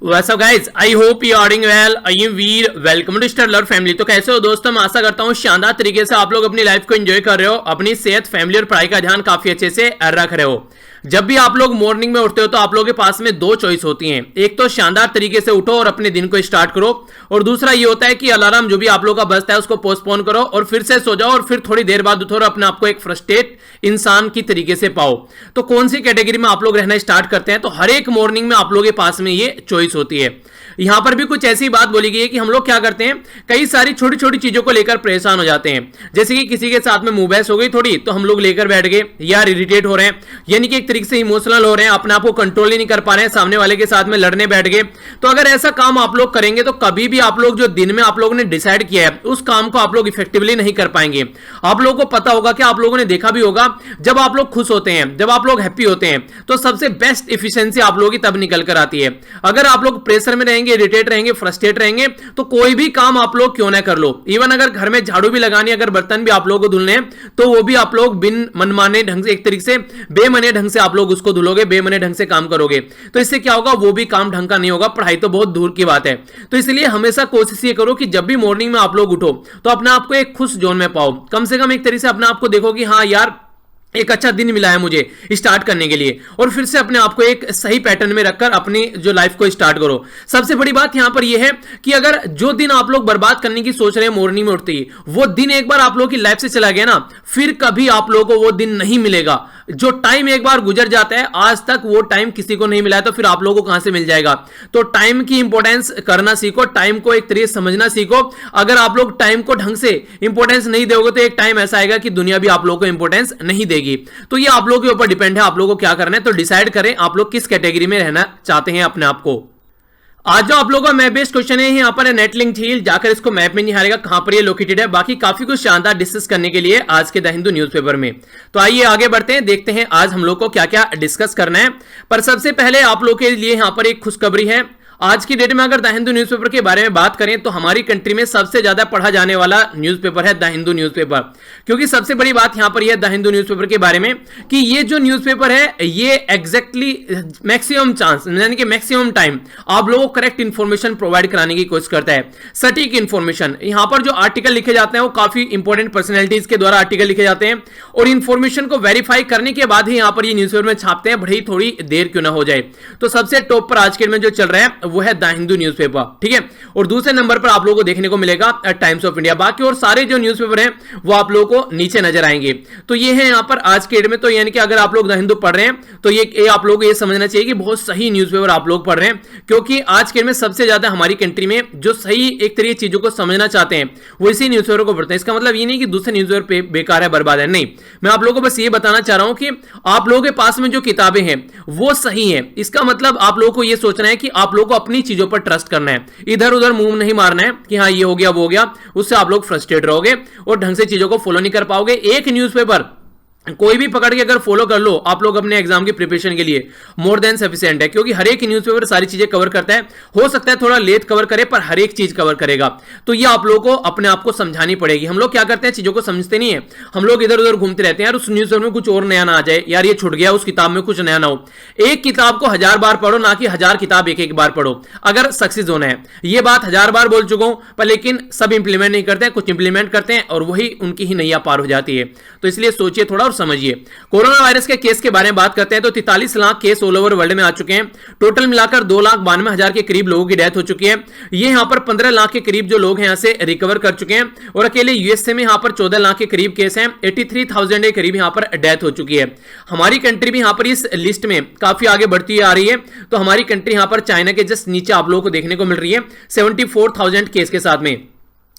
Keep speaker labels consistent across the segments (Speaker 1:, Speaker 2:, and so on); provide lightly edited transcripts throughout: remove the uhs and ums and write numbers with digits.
Speaker 1: वैसा guys I hope you are doing well. I am Veer, welcome to Studler family. तो कैसे हो दोस्तों, मैं आशा करता हूँ शानदार तरीके से आप लोग अपनी लाइफ को एंजॉय कर रहे हो, अपनी सेहत, फैमिली और पढ़ाई का ध्यान काफी अच्छे से रख रहे हो। जब भी आप लोग मॉर्निंग में उठते हो तो आप लोगों के पास में दो चॉइस होती हैं। एक तो शानदार तरीके से उठो और अपने दिन को स्टार्ट करो, और दूसरा ये होता है कि अलार्म जो भी आप लोगों का बजता है उसको पोस्टपोन करो और फिर से सो जाओ और फिर थोड़ी देर बाद उठो और अपने आप को एक फ्रस्ट्रेट इंसान की तरीके से पाओ। तो कौन सी कैटेगरी में आप लोग रहना स्टार्ट करते हैं? तो हर एक मॉर्निंग में आप लोगों के पास में ये चॉइस होती है। यहां पर भी कुछ ऐसी बात बोली गई है कि हम लोग क्या करते हैं, कई सारी छोटी छोटी चीजों को लेकर परेशान हो जाते हैं। जैसे कि किसी के साथ में मुंह बहस हो गई थोड़ी तो हम लोग लेकर बैठ गए, यार इरिटेट हो रहे हैं, यानी कि एक तरीके से इमोशनल हो रहे हैं, अपने आप को कंट्रोल ही नहीं कर पा रहे हैं, सामने वाले के साथ में लड़ने बैठ गए। तो अगर ऐसा काम आप लोग करेंगे तो कभी भी आप लोग जो दिन में आप लोगों ने डिसाइड किया है उस काम को आप लोग इफेक्टिवली नहीं कर पाएंगे। आप लोगों को पता होगा कि आप लोगों ने देखा भी होगा, जब आप लोग खुश होते हैं, जब आप लोग हैप्पी होते हैं तो सबसे बेस्ट इफिशिएंसी आप लोगों की तब निकल कर आती है। अगर आप लोग प्रेशर में रहेंगे, इरिटेट रहेंगे, फ्रस्ट्रेट रहेंगे तो कोई भी काम आप लोग क्यों ना कर लो, इवन अगर घर में झाड़ू भी लगानी, अगर बर्तन भी आप लोगों को धुलने हैं तो वो भी आप लोग बिन मनमाने ढंग से, एक तरीके से बेमने ढंग से आप लोग उसको धुलोगे, बेमने ढंग से काम करोगे तो इससे क्या होगा, वो भी काम ढंग का नहीं होगा, पढ़ाई तो बहुत दूर की बात है। तो इसलिए हमेशा कोशिश ये करो कि जब भी मॉर्निंग में आप लोग उठो तो अपने आप को एक खुश जोन में पाओ। कम से कम एक तरीके से अपने आप को देखो कि हाँ यार एक अच्छा दिन मिला है मुझे स्टार्ट करने के लिए, और फिर से अपने आप को एक सही पैटर्न में रखकर अपनी जो लाइफ को स्टार्ट करो। सबसे बड़ी बात यहां पर यह है कि अगर जो दिन आप लोग बर्बाद करने की सोच रहे हैं मॉर्निंग में उठते ही, वो दिन एक बार आप लोगों की लाइफ से चला गया ना, फिर कभी आप लोगों को वो दिन नहीं मिलेगा। जो टाइम एक बार गुजर जाता है, आज तक वो टाइम किसी को नहीं मिला है तो फिर आप लोगों को कहां से मिल जाएगा। तो टाइम की इंपॉर्टेंस करना सीखो, टाइम को एक तरीके से समझना सीखो। अगर आप लोग टाइम को ढंग से इंपॉर्टेंस नहीं दोगे तो एक टाइम ऐसा आएगा कि दुनिया भी आप लोगों को इंपॉर्टेंस नहीं देगी। तो ये आप लोगों के ऊपर डिपेंड है, आप लोगों को क्या करना है। तो डिसाइड करें आप लोग किस कैटेगरी में रहना चाहते हैं अपने आप को। आज जो आप लोगों का मैप बेस्ड क्वेश्चन है, यहाँ पर है नेटलिंक झील, जाकर इसको मैप में नहीं हारेगा कहां पर ये लोकेटेड है। बाकी काफी कुछ शानदार डिस्कस करने के लिए आज के द हिंदू न्यूज़पेपर में। तो आइए आगे बढ़ते हैं, देखते हैं आज हम लोग को क्या क्या डिस्कस करना है। पर सबसे पहले आप लोग के लिए यहाँ पर एक खुशखबरी है। आज की डेट में अगर द हिंदू न्यूज़पेपर के बारे में बात करें तो हमारी कंट्री में सबसे ज्यादा पढ़ा जाने वाला न्यूज़पेपर है द हिंदू न्यूज़पेपर। क्योंकि सबसे बड़ी बात यहां पर यह द हिंदू न्यूज़पेपर के बारे में कि ये जो न्यूज़पेपर है ये एग्जैक्टली मैक्सिमम चांस, यानी कि मैक्सिमम टाइम आप लोगों को करेक्ट इंफॉर्मेशन प्रोवाइड कराने की कोशिश करता है, सटीक इंफॉर्मेशन। यहां पर जो आर्टिकल लिखे जाते हैं वो काफी इंपॉर्टेंट पर्सनैलिटीज के द्वारा आर्टिकल लिखे जाते हैं और इंफॉर्मेशन को वेरीफाई करने के बाद ही यहां पर ये न्यूज़पेपर में छापते हैं, भले ही थोड़ी देर क्यों ना हो जाए। तो सबसे टॉप पर आज के में जो चल रहा है वो है द हिंदू न्यूज़पेपर, ठीक है। और दूसरे नंबर पर आप लोगों को देखने को मिलेगा टाइम्स ऑफ इंडिया। बाकी और सारे जो न्यूज़पेपर हैं वो आप लोगों को नीचे नजर आएंगे। तो ये है यहां पर आज के डेट में। तो यानी कि अगर आप लोग द हिंदू पढ़ रहे हैं तो ये आप लोगों को ये समझना चाहिए कि बहुत सही न्यूज़पेपर आप लोग पढ़ रहे हैं, क्योंकि आज के डेट में सबसे ज्यादा हमारी कंट्री में जो सही एक तरीके चीजों को समझना चाहते हैं वो इसी न्यूज़पेपर को पढ़ते हैं। इसका मतलब ये नहीं कि दूसरे न्यूज़पेपर बेकार है, बर्बाद है, नहीं। मैं आप लोगों को बस ये बताना चाह रहा हूं कि आप लोगों के पास में जो किताबें हैं वो सही है। इसका मतलब आप लोगों को ये सोचना है कि आप लोगों को अपनी चीजों पर ट्रस्ट करना है, इधर उधर मुंह नहीं मारना है कि हाँ ये हो गया वो हो गया। उससे आप लोग फ्रस्ट्रेट रहोगे और ढंग से चीजों को फॉलो नहीं कर पाओगे। एक न्यूज़पेपर कोई भी पकड़ के अगर फॉलो कर लो आप लोग अपने एग्जाम की प्रिपरेशन के लिए, मोर देन सफिशिएंट है। क्योंकि हर एक न्यूज़पेपर सारी चीजें कवर करता है, हो सकता है थोड़ा लेट कवर करे पर हर एक चीज कवर करेगा। तो ये आप लोगों को अपने आप को समझानी पड़ेगी। हम लोग क्या करते हैं, चीजों को समझते नहीं है, हम लोग इधर उधर घूमते रहते हैं, यार उस न्यूज़पेपर में कुछ और नया ना आ जाए, यार ये छूट गया, उस किताब में कुछ नया ना हो। एक किताब को 1000 बार पढ़ो, ना कि 1000 किताब एक एक बार पढ़ो अगर सक्सेस होना है। ये बात 1000 बार बोल चुका हूं, पर लेकिन सब इंप्लीमेंट नहीं करते हैं, कुछ इंप्लीमेंट करते हैं और वही उनकी ही नैया पार हो जाती है। तो इसलिए सोचिए थोड़ा और समझिए। कोरोना वायरस के केस के बारे में बात करते हैं तो 43 lakh case all over world में आ चुके हैं। टोटल मिलाकर 2,92,000 के करीब लोगों की डेथ हो चुकी है। ये यहां पर 15 लाख के करीब जो लोग हैं यहां से रिकवर कर चुके हैं, और अकेले यूएसए में यहां पर 14 लाख के करीब केस हैं। 83,000 के करीब यहां पर डेथ हो चुकी है। हमारी कंट्री भी यहां पर इस लिस्ट में काफी आगे बढ़ती आ रही है। तो हमारी कंट्री यहां पर चाइना के जस्ट नीचे आप लोगों को देखने को मिल रही है 74,000 केस के साथ में।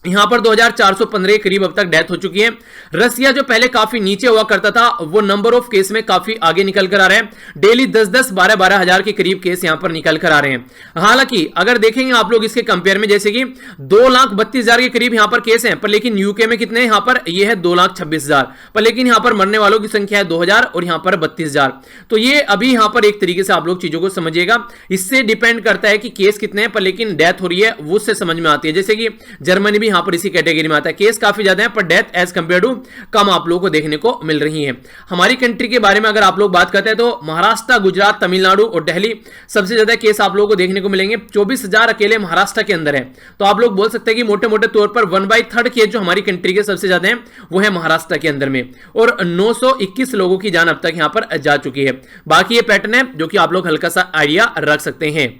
Speaker 1: यहां पर 2415 के करीब अब तक डेथ हो चुकी है। रसिया जो पहले काफी नीचे हुआ करता था वो नंबर ऑफ केस में काफी आगे निकल कर आ रहे हैं। डेली 10-10, 12-12 हजार के करीब केस यहां पर निकल कर आ रहे हैं। हालांकि अगर देखेंगे आप लोग इसके कंपेयर में, जैसे कि 2,32,000 के करीब यहां पर केस हैं, पर लेकिन यूके में कितने यहां पर ये है 2,26,000, पर लेकिन यहां पर मरने वालों की संख्या है 2,000 और यहां पर 32,000। तो ये अभी यहां पर एक तरीके से आप लोग चीजों को समझिएगा। इससे डिपेंड करता है कि केस कितने हैं, पर लेकिन डेथ हो रही है वो उससे समझ में आती है। जैसे कि जर्मनी भी यहां पर इसी कैटेगरी में आता है। केस काफी ज्यादा है पर डेथ एज कंपेयर टू कम आप लोगों को देखने को मिल रही है। हमारी कंट्री के बारे में अगर आप लोग बात करते हैं तो महाराष्ट्र, गुजरात, तमिलनाडु और दिल्ली सबसे ज्यादा केस आप लोगों को देखने को मिलेंगे। 24,000 अकेले महाराष्ट्र के अंदर है। तो आप लोग बोल सकते हैं कि मोटे मोटे तौर पर 1/3 केस जो हमारी कंट्री के सबसे ज्यादा है वो है महाराष्ट्र के अंदर में, और 921 लोगों की जान अब तक यहां पर जा चुकी है। बाकी ये पैटर्न है जो कि आप लोग हल्का सा आइडिया रख सकते हैं।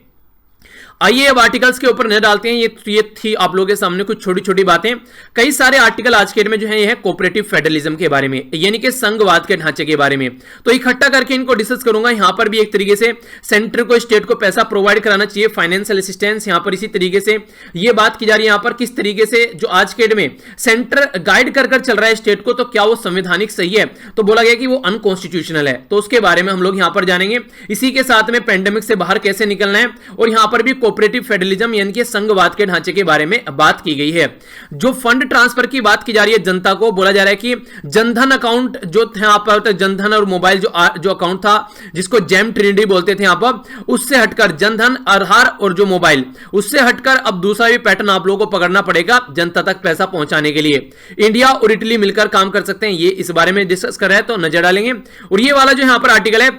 Speaker 1: आइए अब आर्टिकल्स के ऊपर नजर डालते हैं। ये थी आप लोगों के सामने कुछ छोटी छोटी बातें। कई सारे आर्टिकल आज के डेट में जो है ये है कोऑपरेटिव फेडरलिज्म के बारे में, यानी कि संघवाद के ढांचे के बारे में। तो इकट्ठा करके इनको डिस्कस करूंगा। यहां पर भी एक तरीके से सेंटर को स्टेट को पैसा प्रोवाइड कराना चाहिए, फाइनेंशियल असिस्टेंस। यहां पर इसी तरीके से ये बात की जा रही है यहां पर किस तरीके से जो आज के डेट में सेंटर गाइड कर चल रहा है स्टेट को, तो क्या वो संवैधानिक सही है? तो बोला गया कि वो अनकॉन्स्टिट्यूशनल है। तो उसके बारे में हम लोग यहां पर जानेंगे। इसी के साथ में पेंडेमिक से बाहर कैसे निकलना है, और यहां पर भी कोऑपरेटिव फेडरलिज्म यानी कि संघवाद के ढांचे के बारे में बात की गई है। जो फंड ट्रांसफर की बात की जा रही है जनता को, बोला जा रहा है कि जनधन अकाउंट जो थे यहां पर, जनधन और मोबाइल जो अकाउंट था जिसको जेम ट्रिनिटी बोलते थे यहां पर, उससे हटकर जनधन, आधार और जो मोबाइल, उससे हटकर अब दूसरा भी पैटर्न आप लोगों को पकड़ना पड़ेगा जनता तक पैसा पहुंचाने के लिए। इंडिया और इटली मिलकर काम कर सकते हैं, ये इस बारे में डिस्कस कर रहे हैं, तो नजर डालेंगे। और ये वाला जो यहां पर आर्टिकल है,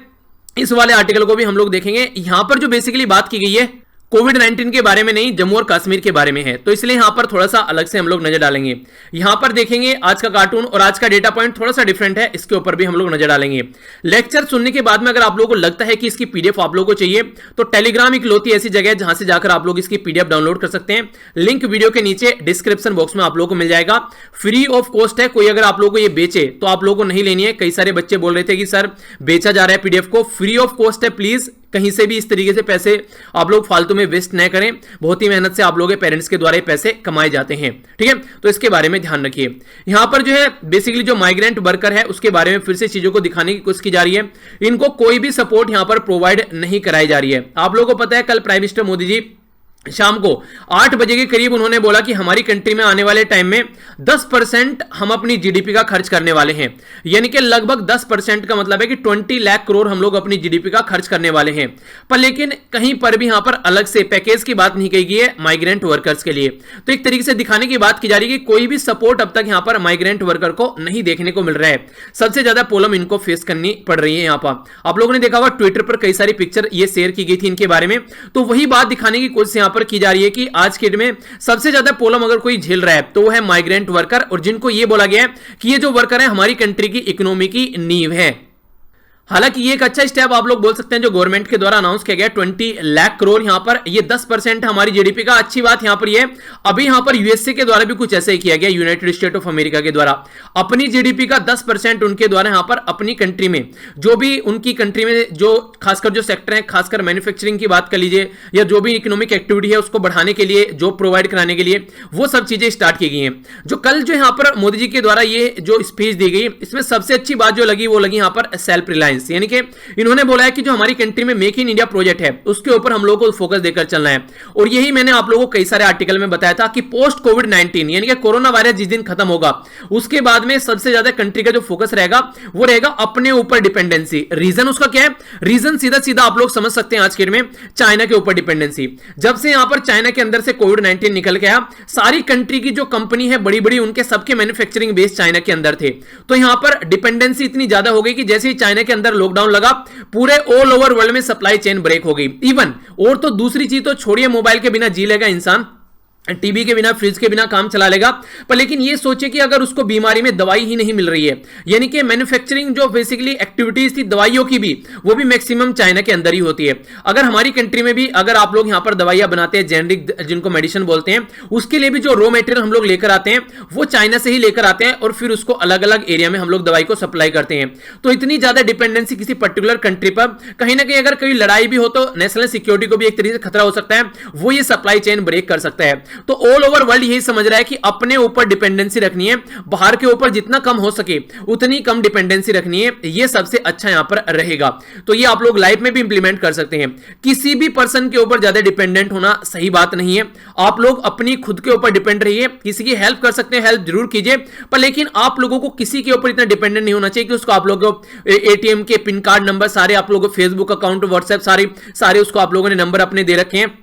Speaker 1: इस वाले आर्टिकल को भी हम लोग देखेंगे। यहां पर जो बेसिकली बात की गई है कोविड-19 के बारे में नहीं, जम्मू और कश्मीर के बारे में है, तो इसलिए यहां पर थोड़ा सा अलग से हम लोग नजर डालेंगे। यहां पर देखेंगे आज का कार्टून और आज का डेटा पॉइंट थोड़ा सा डिफरेंट है, इसके ऊपर भी हम लोग नजर डालेंगे। लेक्चर सुनने के बाद में अगर आप लोगों को लगता है कि इसकी पीडीएफ आप लोगों को चाहिए, तो टेलीग्राम इकलौती ऐसी जगह है जहां से जाकर आप लोग इसकी पीडीएफ डाउनलोड कर सकते हैं। लिंक वीडियो के नीचे डिस्क्रिप्शन बॉक्स में आप लोगों को मिल जाएगा। फ्री ऑफ कॉस्ट है। कोई अगर आप लोगों को ये बेचे तो आप लोगों को नहीं लेनी है। कई सारे बच्चे बोल रहे थे कि सर बेचा जा रहा है पीडीएफ को, फ्री ऑफ कॉस्ट है। प्लीज कहीं से भी इस तरीके से पैसे आप लोग फालतू में वेस्ट न करें। बहुत ही मेहनत से आप लोगों के पेरेंट्स के द्वारा ये पैसे कमाए जाते हैं, ठीक है? तो इसके बारे में ध्यान रखिए। यहां पर जो है बेसिकली जो माइग्रेंट वर्कर है उसके बारे में फिर से चीजों को दिखाने की कोशिश की जा रही है। इनको कोई भी सपोर्ट यहां पर प्रोवाइड नहीं कराई जा रही है। आप लोगों को पता है कल प्राइम मिनिस्टर मोदी जी शाम को 8 बजे के करीब उन्होंने बोला कि हमारी कंट्री में आने वाले टाइम में 10% हम अपनी जीडीपी का खर्च करने वाले हैं, यानी कि लगभग 10% का मतलब है कि 20 लाख करोड़ हम लोग अपनी जीडीपी का खर्च करने वाले हैं। पर लेकिन कहीं पर भी यहां पर अलग से पैकेज की बात नहीं कही गई है माइग्रेंट वर्कर्स के लिए। तो एक तरीके से दिखाने की बात की जा रही है कि कोई भी सपोर्ट अब तक यहां पर माइग्रेंट वर्कर को नहीं देखने को मिल रहा है। सबसे ज्यादा प्रॉब्लम इनको फेस करनी पड़ रही है। यहां पर आप लोगों ने देखा होगा ट्विटर पर कई सारी पिक्चर ये शेयर की गई थी इनके बारे में, तो वही बात दिखाने की कोशिश यहां पर की जा रही है कि आज के डेट में सबसे ज्यादा प्रॉब्लम अगर कोई झेल रहा है तो वो है माइग्रेंट वर्कर, और जिनको ये बोला गया है कि ये जो वर्कर है हमारी कंट्री की इकोनॉमी की नींव है। हालांकि ये एक अच्छा स्टेप आप लोग बोल सकते हैं जो गवर्नमेंट के द्वारा अनाउंस किया गया 20 लाख करोड़, यहां पर ये 10% हमारी जीडीपी का। अच्छी बात यहां पर ये अभी यहां पर यूएसए के द्वारा भी कुछ ऐसा ही किया गया, यूनाइटेड स्टेट ऑफ अमेरिका के द्वारा अपनी जीडीपी का 10% उनके द्वारा यहां पर अपनी कंट्री में जो भी उनकी कंट्री में जो खासकर जो सेक्टर है, खासकर मैन्युफैक्चरिंग की बात कर लीजिए या जो भी इकोनॉमिक एक्टिविटी है उसको बढ़ाने के लिए, जॉब प्रोवाइड कराने के लिए, वो सब चीजें स्टार्ट की गई हैं। जो कल जो यहां पर मोदी जी के द्वारा ये जो स्पीच दी गई, इसमें सबसे अच्छी बात जो लगी वो लगी यहां पर सेल्फ रिलायंस, यानी कि इन्होंने बोला है कि जो हमारी कंट्री में मेक इन इंडिया प्रोजेक्ट है उसके ऊपर हम लोगों को फोकस देकर चलना है। और यही मैंने आप लोगों को कई सारे आर्टिकल में बताया था कि पोस्ट कोविड-19 यानी कि कोरोना वायरस जिस दिन खत्म होगा उसके बाद में सबसे ज्यादा कंट्री का जो फोकस रहेगा वो रहेगा अपने ऊपर डिपेंडेंसी। रीजन उसका क्या है? रीजन सीधा सीधा आप लोग समझ सकते हैं आज के डेट में चाइना के ऊपर डिपेंडेंसी। जब से यहां पर चाइना के अंदर से कोविड-19 निकल गया, सारी कंट्री की जो कंपनी है बड़ी बड़ी, उनके सबके मैन्युफैक्चरिंग बेस चाइना के अंदर थे। तो यहां पर डिपेंडेंसी इतनी ज्यादा हो गई कि जैसे ही चाइना के अंदर लॉकडाउन लगा पूरे ऑल ओवर वर्ल्ड में सप्लाई चेन ब्रेक हो गई। इवन और तो दूसरी चीज तो छोड़िए, मोबाइल के बिना जी लेगा इंसान, टीवी के बिना, फ्रिज के बिना काम चला लेगा, पर लेकिन ये सोचे कि अगर उसको बीमारी में दवाई ही नहीं मिल रही है, यानी कि मैन्युफैक्चरिंग जो बेसिकली एक्टिविटीज थी दवाइयों की भी, वो भी मैक्सिमम चाइना के अंदर ही होती है। अगर हमारी कंट्री में भी अगर आप लोग यहां पर दवाइयां बनाते हैं जेनरिक जिनको मेडिसिन बोलते हैं, उसके लिए भी जो रॉ मटेरियल हम लोग लेकर आते हैं वो चाइना से ही लेकर आते हैं और फिर उसको अलग अलग एरिया में हम लोग दवाई को सप्लाई करते हैं। तो इतनी ज्यादा डिपेंडेंसी किसी पर्टिकुलर कंट्री पर, कहीं ना कहीं अगर कोई लड़ाई भी हो तो नेशनल सिक्योरिटी को भी एक तरीके से खतरा हो सकता है, वो ये सप्लाई चेन ब्रेक कर सकता है। तो ऑल ओवर वर्ल्ड यही समझ रहा है कि अपने ऊपर डिपेंडेंसी रखनी है, बाहर के ऊपर जितना कम हो सके उतनी कम डिपेंडेंसी रखनी है, ये सबसे अच्छा यहां पर रहेगा। तो ये आप लोग लाइफ में भी इंप्लीमेंट कर सकते हैं। किसी भी पर्सन के ऊपर ज्यादा डिपेंडेंट होना सही बात नहीं है। आप लोग अपनी खुद के ऊपर डिपेंड रहिए, किसी की हेल्प कर सकते हैं, हेल्प जरूर कीजिए, पर लेकिन आप लोगों को किसी के ऊपर इतना डिपेंडेंट नहीं होना चाहिए कि उसको आप लोगों को एटीएम के पिन कार्ड नंबर सारे, आप लोगों को फेसबुक अकाउंट, व्हाट्सएप सारे उसको आप लोगों ने नंबर अपने दे रखे हैं,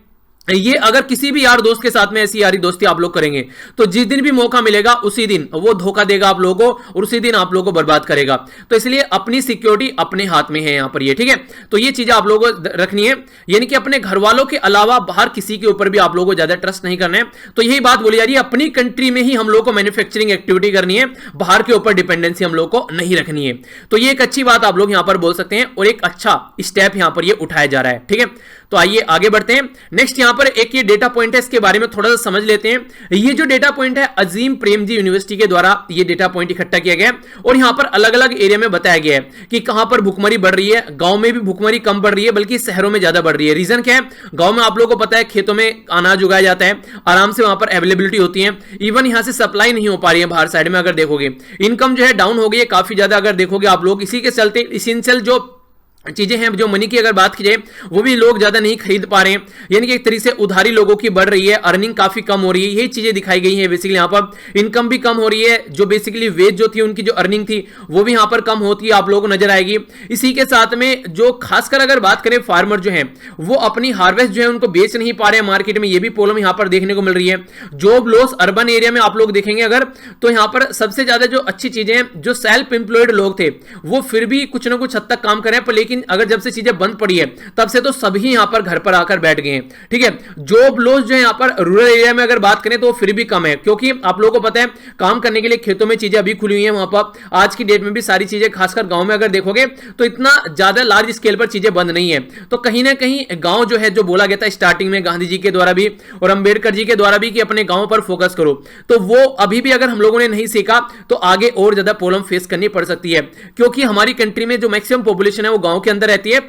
Speaker 1: ये अगर किसी भी यार दोस्त के साथ में ऐसी यारी दोस्ती आप लोग करेंगे तो जिस दिन भी मौका मिलेगा उसी दिन वो धोखा देगा आप लोगों को और उसी दिन आप लोगों को बर्बाद करेगा। तो इसलिए अपनी सिक्योरिटी अपने हाथ में है यहां पर ये, ठीक है। तो ये चीजें आप लोगों को रखनी है, यानी कि अपने घर वालों के अलावा बाहर किसी के ऊपर भी आप लोगों को ज्यादा ट्रस्ट नहीं करना है। तो यही बात बोली जा रही है, अपनी कंट्री में ही हम लोग को मैन्युफैक्चरिंग एक्टिविटी करनी है, बाहर के ऊपर डिपेंडेंसी हम लोग को नहीं रखनी है। तो ये एक अच्छी बात आप लोग यहां पर बोल सकते हैं और एक अच्छा स्टेप यहां पर ये उठाया जा रहा है, ठीक है। तो आइए आगे बढ़ते हैं। नेक्स्ट यहां पर एक ये डेटा पॉइंट है, इसके बारे में थोड़ा सा समझ लेते हैं। ये जो डेटा पॉइंट है अजीम प्रेमजी यूनिवर्सिटी के द्वारा ये डेटा पॉइंट इकट्ठा किया गया है और यहां पर अलग अलग एरिया में बताया गया है कि कहां पर भुखमरी बढ़ रही है। गांव में भी भुखमरी कम बढ़ रही है, बल्कि शहरों में ज्यादा बढ़ रही है। रीजन क्या है? गांव में आप लोगों को पता है खेतों में अनाज उगाया जाता है, आराम से वहां पर अवेलेबिलिटी होती है, इवन यहां से सप्लाई नहीं हो पा रही है बाहर साइड में। अगर देखोगे इनकम जो है डाउन हो गई है काफी ज्यादा, अगर देखोगे आप लोग। इसी के चलते इसेंशियल जो चीजें हैं, जो मनी की अगर बात की जाए वो भी लोग ज्यादा नहीं खरीद पा रहे हैं, यानी कि एक तरीके से उधारी लोगों की बढ़ रही है, अर्निंग काफी कम हो रही है। यही चीजें दिखाई गई हैं बेसिकली। यहां पर इनकम भी कम हो रही है, जो बेसिकली वेज जो थी उनकी जो अर्निंग थी वो भी यहां पर कम होती है, आप लोगों को नजर आएगी। इसी के साथ में जो खासकर अगर बात करें फार्मर जो है वो अपनी हार्वेस्ट जो है उनको बेच नहीं पा रहे हैं मार्केट में, ये भी प्रॉब्लम यहां पर देखने को मिल रही है। जॉब लॉस अर्बन एरिया में आप लोग देखेंगे अगर, तो यहां पर सबसे ज्यादा जो अच्छी चीजें हैं, जो सेल्फ एम्प्लॉयड लोग थे वो फिर भी कुछ ना कुछ हद तक काम कर रहे हैं, पर लेकिन अगर जब से बंद पड़ी है तब से तो सभी यहां पर घर पर आकर बैठ गए हैं, ठीक है। जॉब लॉस जो है यहां पर रूरल एरिया में अगर बात करें तो वो फिर भी कम है, क्योंकि आप लोगों को पता है काम करने के लिए खेतों में चीजें अभी खुली हुई हैं वहां पर। आज की डेट में भी सारी चीजें खासकर गांव में अगर देखोगे तो इतना ज्यादा लार्ज स्केल पर चीजें बंद नहीं है। तो कहीं ना कहीं गांव जो है, जो बोला गया था स्टार्टिंग में गांधी जी के द्वारा भी और अंबेडकर जी के द्वारा भी कि अपने गांव पर फोकस करो, तो वो अभी भी अगर हम लोगों ने नहीं सीखा तो आगे और ज्यादा प्रॉब्लम फेस करनी पड़ सकती है, क्योंकि हमारी कंट्री में जो मैक्सिमम पॉपुलेशन है वो गांव के अंदर रहती है।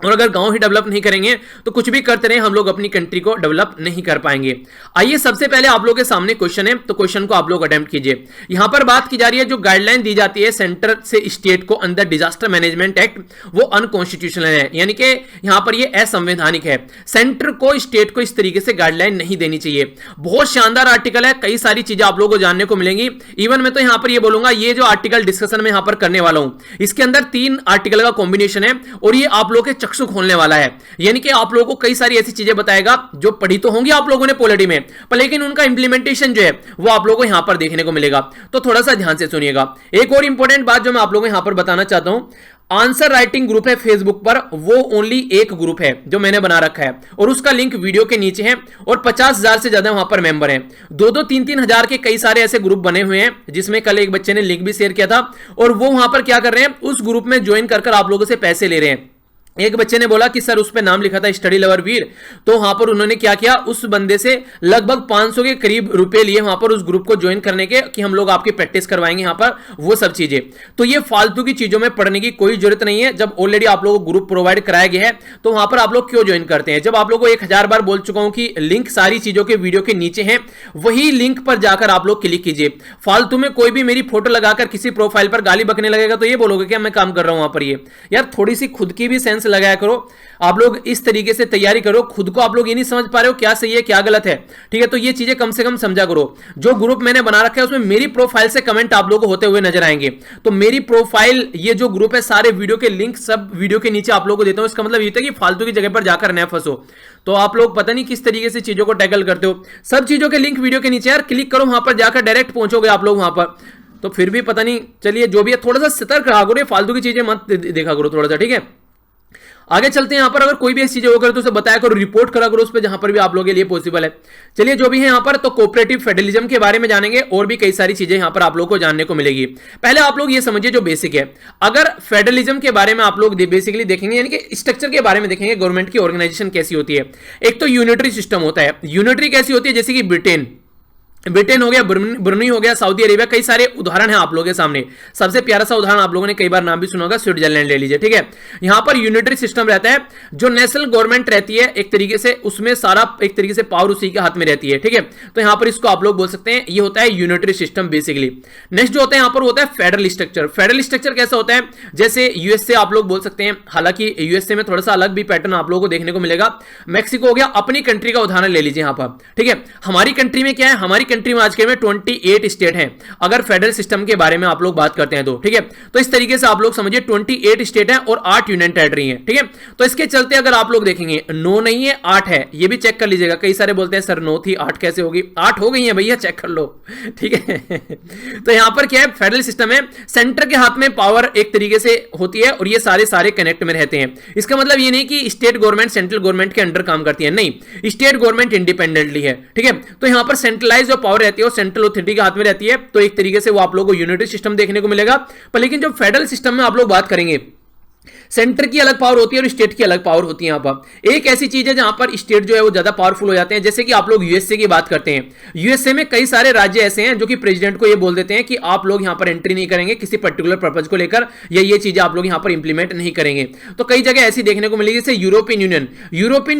Speaker 1: और अगर गांव ही डेवलप नहीं करेंगे तो कुछ भी करते रहे हम लोग अपनी कंट्री को डेवलप नहीं कर पाएंगे। आइए सबसे पहले आप लोगों के सामने क्वेश्चन है, तो क्वेश्चन को आप लोग अटेम्प्ट कीजिए। यहां पर बात की जा रही है जो गाइडलाइन दी जाती है सेंटर से स्टेट को अंदर डिजास्टर मैनेजमेंट एक्ट, वो अनकॉन्स्टिट्यूशनल है, यानी कि यहां पर ये असंवैधानिक है। सेंटर को स्टेट को इस तरीके से गाइडलाइन नहीं देनी चाहिए। बहुत शानदार आर्टिकल है, कई सारी चीजें आप लोगों को जानने को मिलेंगी। इवन मैं तो यहां पर ये बोलूंगा, ये जो आर्टिकल डिस्कशन में यहां पर करने वाला हूं इसके अंदर 3 आर्टिकल का कॉम्बिनेशन है और ये आप लोग के चक्षु खोलने वाला है, यानी कि आप लोगों को कई सारी ऐसी चीजें बताएगा जो पढ़ी तो होंगी आप लोगों ने पॉलिटी में, पर लेकिन उनका इंप्लीमेंटेशन जो है वो आप लोगों को यहां पर देखने को मिलेगा। तो थोड़ा सा ध्यान से सुनिएगा। एक और इंपॉर्टेंट बात जो मैं आप लोगों को यहां पर बताना चाहता हूं, आंसर राइटिंग ग्रुप है फेसबुक पर, वो ओनली एक ग्रुप है जो मैंने बना रखा है और उसका लिंक वीडियो के नीचे है और 50,000 से ज्यादा वहां पर मेंबर हैं। 2-2, 3-3 हजार के कई सारे ऐसे ग्रुप बने हुए हैं, जिसमें कल एक बच्चे ने लिंक भी शेयर किया था और वो वहां पर क्या कर रहे हैं, उस ग्रुप में ज्वाइन कर आप लोगों से पैसे ले रहे हैं। एक बच्चे ने बोला कि सर उस पे नाम लिखा था स्टडी लवर वीर, तो वहां पर उन्होंने क्या किया, उस बंदे से लगभग 500 के करीब रुपए लिए वहां पर उस ग्रुप को ज्वाइन करने के कि हम लोग आपकी प्रैक्टिस करवाएंगे यहां पर, वो सब चीजें। तो ये फालतू की चीजों में पढ़ने की कोई जरूरत नहीं है। जब ऑलरेडी आप लोगों को ग्रुप प्रोवाइड कराया गया है तो वहां पर आप लोग क्यों ज्वाइन करते हैं। जब आप लोगों को 1000 बार बोल चुका हूं कि लिंक सारी चीजों के वीडियो के नीचे है, वही लिंक पर जाकर आप लोग क्लिक कीजिए। फालतू में कोई भी मेरी फोटो लगाकर किसी प्रोफाइल पर गाली बकने लगेगा तो ये बोलोगे क्या मैं काम कर रहा हूं वहां पर। ये यार थोड़ी सी खुद की भी सेंस लगाया करो। आप लोग इस तरीके से तैयारी करो, खुद को आप लोग ये नहीं समझ पा रहे हो क्या सही है क्या गलत है, ठीक है। तो ये चीजें कम से कम समझा करो। जो ग्रुप मैंने बना रखा है उसमें मेरी प्रोफाइल से कमेंट आप लोगों को होते हुए नजर आएंगे, तो मेरी प्रोफाइल ये जो ग्रुप है सारे वीडियो के लिंक सब वीडियो के नीचे आप लोगों को देता हूं। इसका मतलब ये है कि फालतू की जगह पर जाकर न फंसो। तो आप लोग पता नहीं किस तरीके से चीजों को टैकल करते हो। सब चीजों के लिंक वीडियो के नीचे यार क्लिक करो, वहां पर जाकर डायरेक्ट पहुंचोगे आप लोग वहां पर। तो फिर भी पता नहीं, चलिए जो भी है थोड़ा सा सतर्क रहा करो, फालतू की चीजें मत देखा करो थोड़ा सा, ठीक है। आगे चलते हैं। यहां पर अगर कोई भी ऐसी चीजें होकर तो उसे बताया करो, रिपोर्ट करा करो उस पर जहां पर भी आप लोगों के लिए पॉसिबल है। चलिए जो भी है यहां पर, तो कोऑपरेटिव फेडरलिज्म के बारे में जानेंगे और भी कई सारी चीजें यहां पर आप लोगों को जानने को मिलेगी। पहले आप लोग ये समझिए जो बेसिक है, अगर फेडरलिज्म के बारे में आप लोग बेसिकली देखेंगे, यानी कि स्ट्रक्चर के बारे में देखेंगे, गवर्नमेंट की ऑर्गेनाइजेशन कैसी होती है। एक तो यूनिटरी सिस्टम होता है। यूनिटरी कैसी होती है, जैसे कि ब्रिटेन हो गया, ब्रुनेई हो गया, सऊदी अरेबिया, कई सारे उदाहरण हैं आप लोगों के सामने। सबसे प्यारा सा उदाहरण आप लोगों ने कई बार नाम भी सुना होगा, स्विट्जरलैंड ले लीजिए, ठीक है। यहां पर यूनिटरी सिस्टम रहता है, जो नेशनल गवर्नमेंट रहती है एक तरीके से, उसमें सारा एक तरीके से पावर उसी के हाथ में रहती है, ठीक है। तो यहां पर इसको आप लोग बोल सकते हैं, ये होता है यूनिटरी सिस्टम बेसिकली। नेक्स्ट जो होता है यहां पर होता है फेडरल स्ट्रक्चर। फेडरल स्ट्रक्चर कैसा होता है, जैसे यूएसए आप लोग बोल सकते हैं, हालांकि यूएसए में थोड़ा सा अलग भी पैटर्न आप लोगों को देखने को मिलेगा। मैक्सिको हो गया, अपनी कंट्री का उदाहरण ले लीजिए यहां पर, ठीक है। हमारी कंट्री में क्या है, हमारी कंट्री में आज के में 28 स्टेट हैं अगर फेडरल सिस्टम के बारे में आप लोग बात करते हैं तो, ठीक है। तो इस तरीके से आप लोग समझिए 28 स्टेट हैं और 8 यूनियन टेरिटरी हैं, ठीक है। तो इसके चलते अगर आप लोग देखेंगे 9 नहीं है 8 है, ये भी चेक कर लीजिएगा। कई सारे बोलते हैं सर 9 थी 8 कैसे होगी, 8 हो गई है भैया, चेक कर लो, ठीक है। तो यहां पर क्या है, फेडरल सिस्टम है, सेंटर के हाथ में पावर एक तरीके से होती है और ये सारे कनेक्ट में रहते हैं। इसका मतलब ये नहीं कि स्टेट गवर्नमेंट सेंट्रल गवर्नमेंट के अंडर काम करती है, नहीं, स्टेट गवर्नमेंट इंडिपेंडेंटली है, ठीक है। तो यहां पर सेंट्रलाइज जो पावर रहती है वो सेंट्रल अथॉरिटी के हाथ में रहती है, तो एक तरीके से वो आप लोगों को यूनिटरी सिस्टम देखने को मिलेगा। पर लेकिन जब फेडरल सिस्टम में आप लोग बात करेंगे, सेंटर की अलग पावर होती है और स्टेट की अलग पावर होती है। यहां पर एक ऐसी चीज है जहां पर स्टेट जो है वो ज्यादा पावरफुल हो जाते हैं, जैसे कि आप लोग यूएसए की बात करते हैं। यूएसए में कई सारे राज्य ऐसे हैं जो कि प्रेसिडेंट को ये बोल देते हैं कि आप लोग यहां पर एंट्री नहीं करेंगे किसी पर्टिकुलर पर्पज को लेकर, या ये चीजें आप लोग यहां पर इंप्लीमेंट नहीं करेंगे। तो कई जगह ऐसी देखने को मिलेगी, जैसे यूरोपियन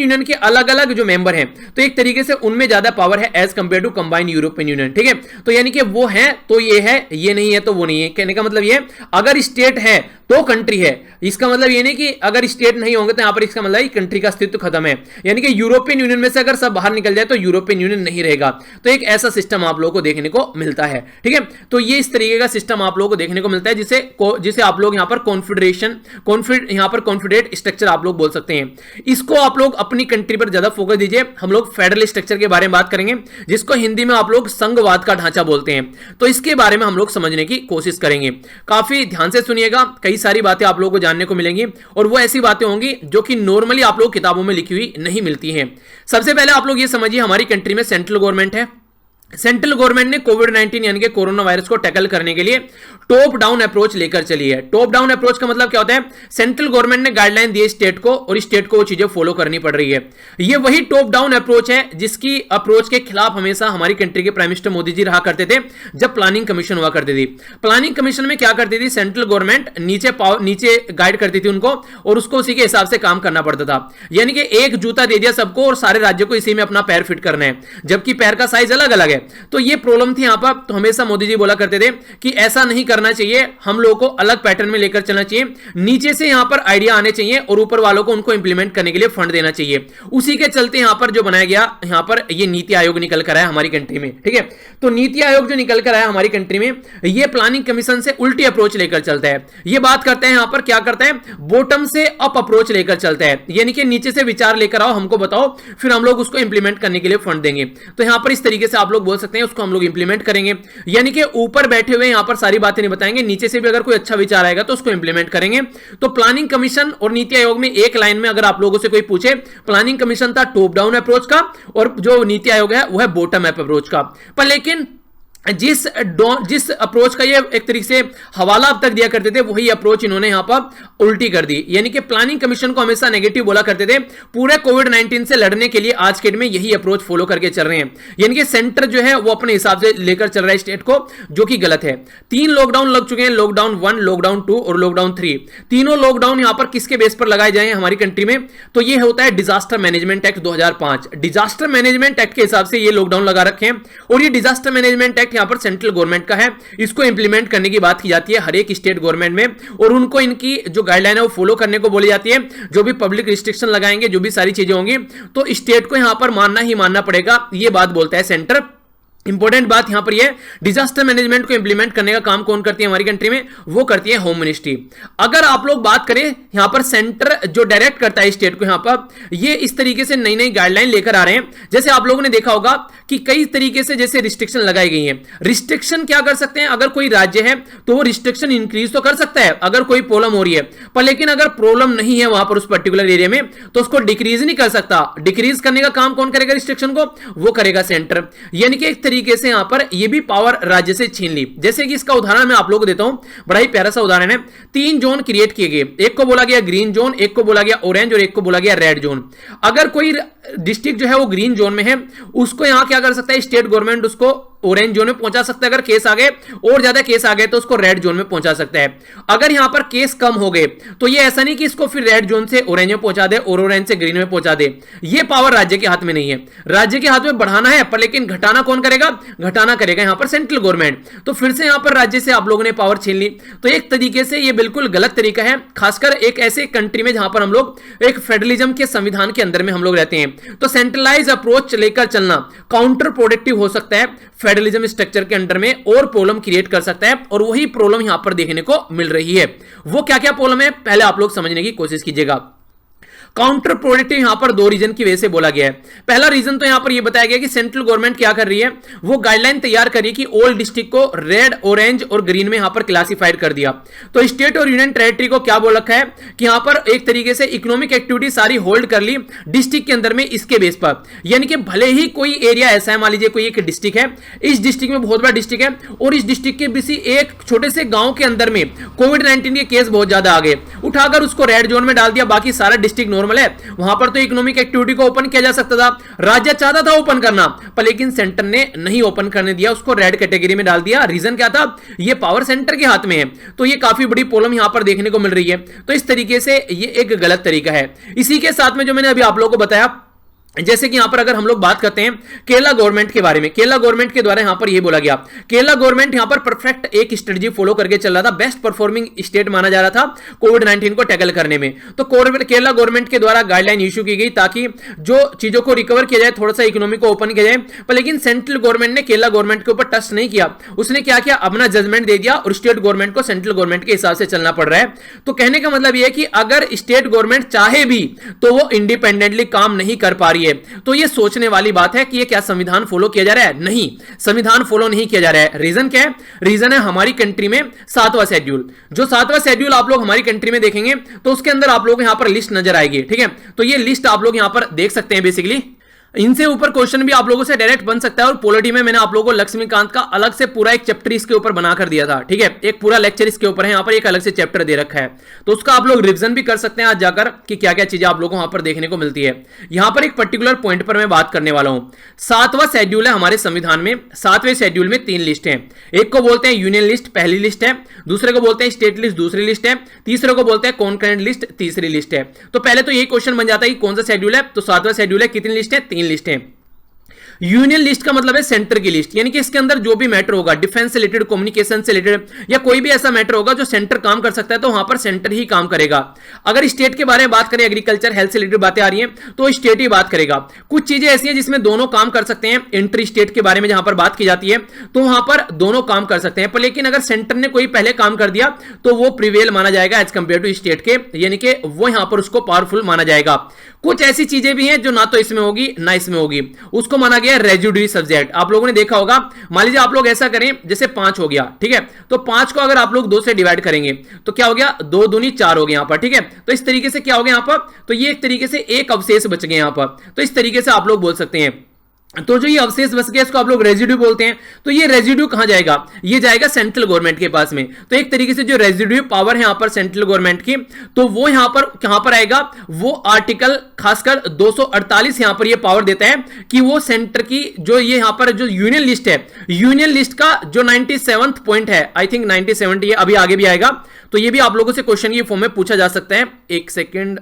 Speaker 1: यूनियन के अलग अलग जो मेंबर हैं, तो एक तरीके से उनमें ज्यादा पावर है as compare to combined European Union, ठीक है। तो यानी कि वो है तो ये है, ये नहीं है तो वो नहीं है। कहने का मतलब ये, अगर स्टेट है तो कंट्री है, इसका मतलब ये नहीं कि अगर स्टेट नहीं होंगे तो यहां पर इसका मतलब कंट्री का अस्तित्व खत्म है। यानी कि यूरोपियन यूनियन में से अगर सब बाहर निकल जाए तो यूरोपियन यूनियन नहीं रहेगा। तो एक ऐसा सिस्टम आप लोगों को देखने को मिलता है, ठीक है। तो ये इस तरीके का सिस्टम आप लोगों को देखने को मिलता है, जिसे आप लोग यहां पर कॉन्फिडरेट स्ट्रक्चर आप लोग बोल सकते हैं। इसको आप लोग अपनी कंट्री पर ज्यादा फोकस दीजिए। हम लोग फेडरल स्ट्रक्चर के बारे में बात करेंगे, जिसको हिंदी में आप लोग संघवाद का ढांचा बोलते हैं। तो इसके बारे में हम लोग समझने की कोशिश करेंगे। काफी ध्यान से सुनिएगा, कई सारी बातें आप लोगों को जानने को मिलेंगी और वो ऐसी बातें होंगी जो कि नॉर्मली आप लोग किताबों में लिखी हुई नहीं मिलती हैं। सबसे पहले आप लोग ये समझिए, हमारी कंट्री में सेंट्रल गवर्नमेंट है। सेंट्रल गवर्नमेंट ने कोविड-19 यानी कि कोरोना वायरस को टैकल करने के लिए टॉप डाउन अप्रोच लेकर चली है। टॉप डाउन अप्रोच का मतलब क्या होता है, सेंट्रल गवर्नमेंट ने गाइडलाइन दी स्टेट को और स्टेट को वो चीजें फॉलो करनी पड़ रही है। ये वही टॉप डाउन अप्रोच है जिसकी अप्रोच के खिलाफ हमेशा हमारी कंट्री के प्राइम मिनिस्टर मोदी जी रहा करते थे जब प्लानिंग कमीशन हुआ करती थी। प्लानिंग कमीशन में क्या करती थी, सेंट्रल गवर्नमेंट नीचे गाइड करती थी उनको और उसको उसी के हिसाब से काम करना पड़ता था। यानी कि एक जूता दे दिया सबको और सारे राज्यों को इसी में अपना पैर फिट करना है, जबकि पैर का साइज अलग अलग है। तो ये प्रॉब्लम थी यहां पर। तो हमेशा मोदी जी बोला करते थे कि ऐसा नहीं करना चाहिए, हम लोगों को अलग पैटर्न में लेकर चलना चाहिए, नीचे से यहां पर आइडिया आने चाहिए और ऊपर वालों को उनको इंप्लीमेंट करने के लिए फंड देना चाहिए। उसी के चलते यहां पर जो बनाया गया, यहां पर ये नीति आयोग निकल कर आया हमारी कंट्री में, ठीक है। तो नीति आयोग जो निकल कर आया हमारी कंट्री में, ये प्लानिंग कमीशन से उल्टी अप्रोच लेकर चलता है। ये बात करते हैं यहां पर, क्या करता है, बॉटम से अप अप्रोच लेकर चलता है। यानी कि नीचे से विचार लेकर आओ, हमको बताओ, फिर हम लोग उसको इंप्लीमेंट करने के लिए फंड देंगे। तो यहां पर इस तरीके से आप लोग बोल सकते हैं, उसको हम लोग इंप्लीमेंट करेंगे। यानी कि ऊपर बैठे हुए यहां पर सारी बातें नहीं बताएंगे, नीचे से भी अगर कोई अच्छा विचार आएगा तो उसको इंप्लीमेंट करेंगे। तो प्लानिंग कमीशन और नीति आयोग में एक लाइन में अगर आप लोगों से कोई पूछे, प्लानिंग कमीशन था टॉप डाउन अप्रोच का और जो नीति आयोग है वो है बॉटम अप अप्रोच का। पर लेकिन जिस अप्रोच का ये एक तरीके से हवाला अब तक दिया करते थे, वही अप्रोच इन्होंने यहां पर उल्टी कर दी। यानी कि प्लानिंग कमीशन को हमेशा नेगेटिव बोला करते थे, पूरे कोविड-19 से लड़ने के लिए आज के डेट में यही अप्रोच फॉलो करके चल रहे हैं। यानी कि सेंटर जो है वो अपने हिसाब से लेकर चल रहा है स्टेट को, जो कि गलत है। 3 लॉकडाउन लग चुके हैं, लॉकडाउन 1, लॉकडाउन 2 और लॉकडाउन 3। तीनों लॉकडाउन यहां पर किसके बेस पर लगाए जाए हमारी कंट्री में, तो ये होता है disaster management act 2005। Disaster management act के हिसाब से ये लॉकडाउन लगा रखे हैं और ये डिजास्टर मैनेजमेंट एक्ट यहां पर सेंट्रल गवर्नमेंट का है। इसको इंप्लीमेंट करने की बात की जाती है हर एक स्टेट गवर्नमेंट में और उनको इनकी जो गाइडलाइन है वो फॉलो करने को बोली जाती है। जो भी पब्लिक रिस्ट्रिक्शन लगाएंगे, जो भी सारी चीजें होंगी, तो स्टेट को यहां पर मानना ही मानना पड़ेगा, ये बात बोलता है सेंटर। इंपॉर्टेंट बात यहां पर यह, डिजास्टर मैनेजमेंट को इंप्लीमेंट करने का काम कौन करती है हमारी कंट्री में, वो करती है होम मिनिस्ट्री। अगर आप लोग बात करें यहां पर सेंटर जो डायरेक्ट करता है स्टेट को, यहां पर ये इस तरीके से नई नई गाइडलाइन लेकर आ रहे हैं। जैसे आप लोगों ने देखा होगा कि कई तरीके से जैसे रिस्ट्रिक्शन लगाई गई है। रिस्ट्रिक्शन क्या कर सकते हैं, अगर कोई राज्य है तो वो रिस्ट्रिक्शन इंक्रीज तो कर सकता है अगर कोई प्रॉब्लम हो रही है, पर लेकिन अगर प्रॉब्लम नहीं है वहां पर उस पर्टिकुलर एरिया में, तो उसको डिक्रीज नहीं कर सकता। डिक्रीज करने का काम कौन करेगा, रिस्ट्रिक्शन को, वो करेगा सेंटर। यानी कि एक तरीके से यहां पर ये भी पावर राज्य से छीन ली। जैसे कि इसका उदाहरण मैं आप लोगों को देता हूं, बड़ा ही प्यारा सा उदाहरण है। 3 जोन क्रिएट किए गए, एक को बोला गया ग्रीन जोन, एक को बोला गया ऑरेंज और एक को बोला गया रेड जोन। अगर कोई डिस्ट्रिक्ट जो है वो ग्रीन जोन में है, उसको यहां क्या कर सकता है स्टेट गवर्नमेंट, उसको ऑरेंज जोन में पहुंचा सकता है, अगर केस आ गए और ज्यादा केस आ गए तो उसको रेड जोन में पहुंचा सकता है। अगर यहां पर केस कम हो गए तो ये ऐसा नहीं कि इसको फिर रेड जोन से ऑरेंज में पहुंचा दे और ऑरेंज से ग्रीन में पहुंचा दे, ये पावर राज्य के हाथ में नहीं है। राज्य के हाथ में बढ़ाना है पर लेकिन घटाना कौन करेगा, घटाना करेगा यहां पर सेंट्रल गवर्नमेंट। तो फिर से यहां पर राज्य से आप लोगों ने पावर छीन ली, तो एक तरीके से ये बिल्कुल गलत तरीका है, खासकर एक ऐसे कंट्री में जहां पर हम लोग एक फेडरलिज्म के संविधान के अंदर में हम लोग रहते हैं। तो सेंट्रलाइज अप्रोच लेकर चलना काउंटर प्रोडक्टिव हो सकता है फेडरलिज्म स्ट्रक्चर के अंडर में और प्रॉब्लम क्रिएट कर सकता है, और वही प्रॉब्लम यहां पर देखने को मिल रही है। वो क्या क्या प्रॉब्लम है पहले आप लोग समझने की कोशिश कीजिएगा। काउंटर प्रोडक्टिव यहां पर दो रीजन की वजह से बोला गया है। पहला रीजन तो यहां पर यह बताया गया कि सेंट्रल गवर्नमेंट क्या कर रही है, वो गाइडलाइन तैयार करी कि ऑल डिस्ट्रिक्ट को रेड, ऑरेंज और ग्रीन में यहां पर क्लासिफाइड कर दिया। तो स्टेट और यूनियन टेरिटरी को क्या बोल रखा है कि यहां पर एक तरीके से इकोनॉमिक एक्टिविटी सारी होल्ड कर ली डिस्ट्रिक्ट के अंदर में इसके बेस पर, यानी कि भले ही कोई एरिया ऐसा है, मान लीजिए कोई एक डिस्ट्रिक्ट है, इस डिस्ट्रिक्ट में बहुत बड़ा डिस्ट्रिक्ट है और इस डिस्ट्रिक्ट के किसी एक छोटे से गांव के अंदर में कोविड-19 के केस बहुत ज्यादा आ गए, उठाकर उसको रेड जोन में डाल दिया, बाकी सारा डिस्ट्रिक्ट नॉर्मल है, वहां पर तो इकोनॉमिक एक्टिविटी को ओपन किया जा सकता था, राज्य चाहता था ओपन करना, पर लेकिन सेंटर ने नहीं ओपन करने दिया, उसको रेड कैटेगरी में डाल दिया। रीजन क्या था, ये पावर सेंटर के हाथ में है। तो ये काफी बड़ी प्रॉब्लम यहां पर देखने को मिल रही है। तो इस तरीके से ये एक गलत तरीका है। इसी के साथ में जो मैंने अभी आप लोगों को बताया, जैसे कि यहां पर अगर हम लोग बात करते हैं केरला गवर्नमेंट के बारे में, केरला गवर्नमेंट के द्वारा यहां पर यह बोला गया, केरला गवर्नमेंट यहां पर परफेक्ट एक स्ट्रेटजी फॉलो करके चल रहा था, बेस्ट परफॉर्मिंग स्टेट माना जा रहा था कोविड-19 को टैकल करने में। तो केरला गवर्नमेंट के द्वारा गाइडलाइन इश्यू की गई ताकि जो चीजों को रिकवर किया जाए, थोड़ा सा इकोनॉमी को ओपन किया जाए, पर लेकिन सेंट्रल गवर्नमेंट ने केरला गवर्नमेंट के ऊपर टच नहीं किया। उसने क्या किया, अपना जजमेंट दे दिया और स्टेट गवर्नमेंट को सेंट्रल गवर्नमेंट के हिसाब से चलना पड़ रहा है। तो कहने का मतलब यह है कि अगर स्टेट गवर्नमेंट चाहे भी तो वो इंडिपेंडेंटली काम नहीं कर पा रही है। तो ये सोचने वाली बात है कि ये क्या संविधान फॉलो किया जा रहा है, नहीं, संविधान फॉलो नहीं किया जा रहा है। रीजन क्या है, रीजन है हमारी कंट्री में 7वां शेड्यूल। जो 7वां शेड्यूल आप लोग हमारी कंट्री में देखेंगे तो उसके अंदर आप लोग यहां पर लिस्ट नजर आएगी, ठीक है। तो ये लिस्ट आप लोग यहां पर देख सकते हैं। बेसिकली इनसे ऊपर क्वेश्चन भी आप लोगों से डायरेक्ट बन सकता है, और पॉलिटी में मैंने आप लोगों को लक्ष्मीकांत का अलग से पूरा एक चैप्टर इसके ऊपर बनाकर दिया था, ठीक है, एक पूरा लेक्चर इसके ऊपर है, यहां पर एक अलग से चैप्टर दे रखा है, तो उसका आप लोग रिवीजन भी कर सकते हैं आज जाकर कि क्या क्या चीजें आप लोगों को वहां पर देखने को मिलती है। यहां पर एक पर्टिकुलर पॉइंट पर मैं बात करने वाला हूं। 7वां शेड्यूल है हमारे संविधान में। 7वें शेड्यूल में 3 लिस्ट है, एक को बोलते हैं यूनियन लिस्ट, पहली लिस्ट है, दूसरे को बोलते हैं स्टेट लिस्ट, दूसरी लिस्ट है, तीसरे को बोलते हैं कॉन्करेंट लिस्ट, तीसरी लिस्ट है। तो पहले तो यही क्वेश्चन बन जाता है कि कौन सा शेड्यूल है, तो 7वां शेड्यूल है, कितनी लिस्ट है, 3 लिस्ट है। यूनियन लिस्ट का मतलब है सेंटर की लिस्ट, यानी कि इसके अंदर जो भी मैटर होगा डिफेंस से रिलेटेड, कम्युनिकेशन से रिलेटेड, या कोई भी ऐसा मैटर होगा जो सेंटर काम कर सकता है, तो वहां पर सेंटर ही काम करेगा। अगर स्टेट के बारे में बात करें, एग्रीकल्चर हेल्थ से रिलेटेड बातें आ रही हैं तो स्टेट ही बात करेगा। कुछ चीजें ऐसी हैं जिसमें दोनों काम कर सकते हैं, इंट्री स्टेट के बारे में जहां पर बात की जाती है तो वहां पर दोनों काम कर सकते हैं, पर लेकिन अगर सेंटर ने कोई पहले काम कर दिया तो वो प्रिवेल माना जाएगा एज कंपेयर टू स्टेट के, यानी कि वो यहां पर उसको पावरफुल माना जाएगा। कुछ ऐसी चीजें भी हैं जो ना तो इसमें होगी ना इसमें होगी, उसको माना गया रेजिड्यूरी सब्जेक्ट। आप लोगों ने देखा होगा, मान लीजिए आप लोग ऐसा करें जैसे 5 हो गया, ठीक है, तो 5 को अगर आप लोग 2 से डिवाइड करेंगे तो क्या हो गया, 2 दूनी 4 हो गया यहां पर, ठीक है। तो इस तरीके से क्या हो गया यहां पर, तो ये एक तरीके से एक अवशेष बच गए यहां पर, तो इस तरीके से आप लोग बोल सकते हैं। तो जो ये अवशेष बच गया इसको आप लोग रेजिड्यू बोलते हैं। तो ये रेजिड्यू कहां जाएगा, ये जाएगा सेंट्रल गवर्नमेंट के पास में। तो एक तरीके से जो रेजिड्यू पावर है यहां पर सेंट्रल गवर्नमेंट की, तो वो यहां पर कहां पर आएगा, वो आर्टिकल खासकर 248 यहां पर ये पावर देता है कि वो सेंटर की जो ये यहां पर जो यूनियन लिस्ट है, यूनियन लिस्ट का जो 97th पॉइंट है, आई थिंक 97 ये अभी आगे भी आएगा, तो ये भी आप लोगों से क्वेश्चन की फॉर्म में पूछा जा सकता है। एक सेकेंड,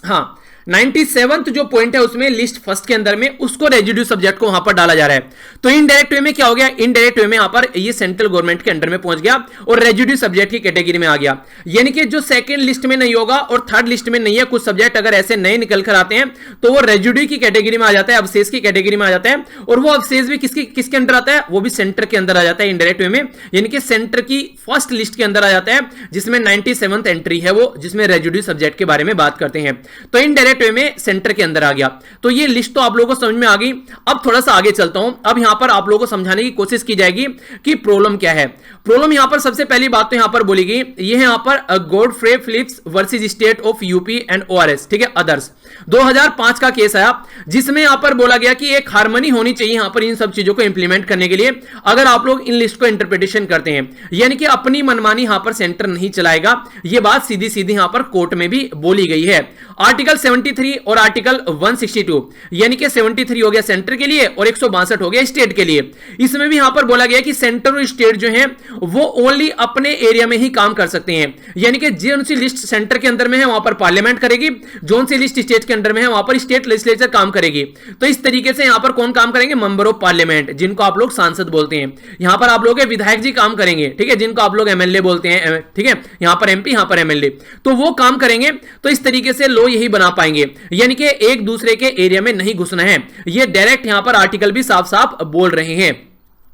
Speaker 1: हाँ, 97th जो पॉइंट है उसमें लिस्ट फर्स्ट के अंदर में उसको रेजिड्यू सब्जेक्ट को वहां पर डाला जा रहा है। तो इनडायरेक्ट वे में क्या हो गया, इनडायरेक्ट वे में यहां पर ये सेंट्रल गवर्नमेंट के अंडर में पहुंच गया और रेजिड्यू सब्जेक्ट की कैटेगरी में आ गया। यानी कि जो सेकंड लिस्ट में नहीं होगा और थर्ड लिस्ट में नहीं है, कुछ सब्जेक्ट अगर ऐसे नए निकल कर आते हैं तो वो रेजिड्यू की कैटेगरी में आ जाता है, अवशेष की कैटेगरी में आ जाता है, और वो अवशेष भी किसके अंदर आता है, वो भी सेंटर के अंदर आ जाता है इनडायरेक्ट वे में, यानी कि सेंटर की फर्स्ट लिस्ट के अंदर आ जाता है, जिसमें 97th एंट्री है वो, जिसमें रेजिड्यू सब्जेक्ट के बारे में बात करते हैं। तो इनडायरेक्ट वे में सेंटर के अंदर आ गया। तो ये लिस्ट तो आप लोगों को समझ में आ गई। अब थोड़ा सा आगे चलता हूं। अब यहां पर आप लोगों को समझाने की कोशिश की जाएगी कि प्रॉब्लम क्या है। प्रॉब्लम यहां पर सबसे पहली बात तो यहां पर बोली गई, ये है यहां पर Godfrey Phillips versus state of UP and ORS, ठीक है, अदर्स 2005 का केस आया, जिसमें यहां पर बोला गया कि एक हार्मनी होनी चाहिए यहां पर इन सब चीजों को इंप्लीमेंट करने के लिए। अगर आप लोग इन लिस्ट को इंटरप्रिटेशन करते हैं, यानी कि अपनी मनमानी यहां पर सेंटर नहीं चलाएगा, यह बात सीधी सीधी यहां पर कोर्ट में भी बोली गई है। आर्टिकल 70 73 और आर्टिकल 162, यानी कि 73 हो गया सेंटर के लिए और 162 हो गया स्टेट के लिए। इसमें भी यहां पर बोला गया कि सेंटर और स्टेट जो है वो ओनली अपने एरिया में ही काम कर सकते हैं, यानी कि जो सी लिस्ट सेंटर के अंदर में है वहां पर पार्लियामेंट करेगी, जो सी लिस्ट स्टेट के अंदर में है वहां पर स्टेट लेजिस्लेचर काम करेगी। तो इस तरीके से यहां पर कौन काम करेंगे? मेंबर ऑफ पार्लियामेंट, जिनको आप लोग सांसद बोलते हैं। यहां पर आप लोग विधायक जी काम करेंगे, ठीक है, जिनको आप लोग एमएलए बोलते हैं, ठीक है, यहां पर एमपी, यहां पर एमएलए, तो वो काम करेंगे। तो इस तरीके से लो यही बना पाएंगे, यानी कि एक दूसरे के एरिया में नहीं घुसना है। ये डायरेक्ट यहां पर आर्टिकल भी साफ साफ बोल रहे हैं।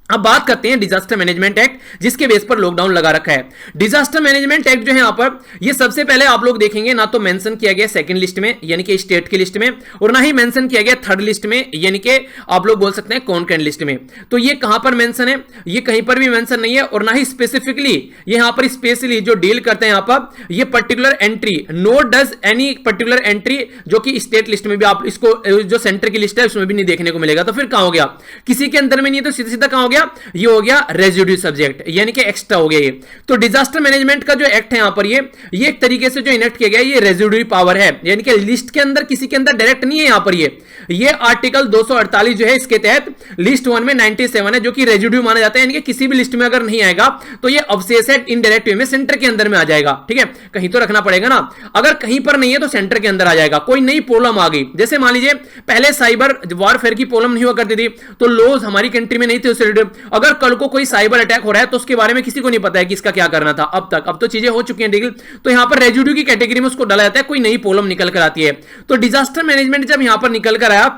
Speaker 1: अब बात करते हैं डिजास्टर मैनेजमेंट एक्ट, जिसके बेस पर लॉकडाउन लगा रखा है। डिजास्टर मैनेजमेंट एक्ट जो है यहां पर, ये सबसे पहले आप लोग देखेंगे ना तो मेंशन किया गया सेकंड लिस्ट में, यानी कि स्टेट की लिस्ट में, और ना ही मेंशन किया गया थर्ड लिस्ट में, यानी कि आप लोग बोल सकते हैं कॉन्करेंट लिस्ट में। तो ये कहां पर मेंशन है? ये कहीं पर भी मेंशन नहीं है, और ना ही स्पेसिफिकली यहां पर स्पेशली जो डील करते हैं यहां पर ये particular entry, no does any particular entry, जो कि स्टेट लिस्ट में भी आप इसको जो सेंटर की लिस्ट है उसमें भी नहीं देखने को मिलेगा। तो फिर कहां हो गया? किसी के अंदर में नहीं है, तो सीधा सीधा कहां हो गया? ये हो गया रेजिड्यू सब्जेक्ट, यानी कि एक्स्ट्रा हो गया ये। तो डिजास्टर मैनेजमेंट का जो एक्ट है यहां पर ये एक तरीके से जो इनेक्ट किया गया ये रेजिड्यू पावर है, यानी कि लिस्ट के अंदर किसी के अंदर डायरेक्ट नहीं है। यहां पर ये आर्टिकल 248 जो है इसके तहत लिस्ट 1 में 97 है, जो कि रेजिड्यू माना जाता है, यानी कि किसी भी लिस्ट में अगर नहीं आएगा तो ये अवशेष है, इनडायरेक्ट वे में सेंटर के अंदर में आ जाएगा। ठीक है, कहीं तो रखना पड़ेगा ना, अगर कहीं पर नहीं है तो सेंटर के अंदर आ जाएगा। कोई नई प्रॉब्लम आ गई, जैसे मान लीजिए पहले साइबर वॉरफेयर की प्रॉब्लम नहीं हुआ करती थी, तो लॉज हमारी कंट्री में नहीं थे उससे रिलेटेड। अगर कल को कोई साइबर अटैक हो रहा है तो उसके बारे में किसी को नहीं पता है कि इसका क्या करना था अब तक। अब तो चीजें हो चुकी हैं डील, तो यहां पर रेजिड्यू की कैटेगरी में उसको डाला जाता है, कोई नई प्रॉब्लम निकल कर आती है। तो डिजास्टर मैनेजमेंट जब यहां पर निकल कर आया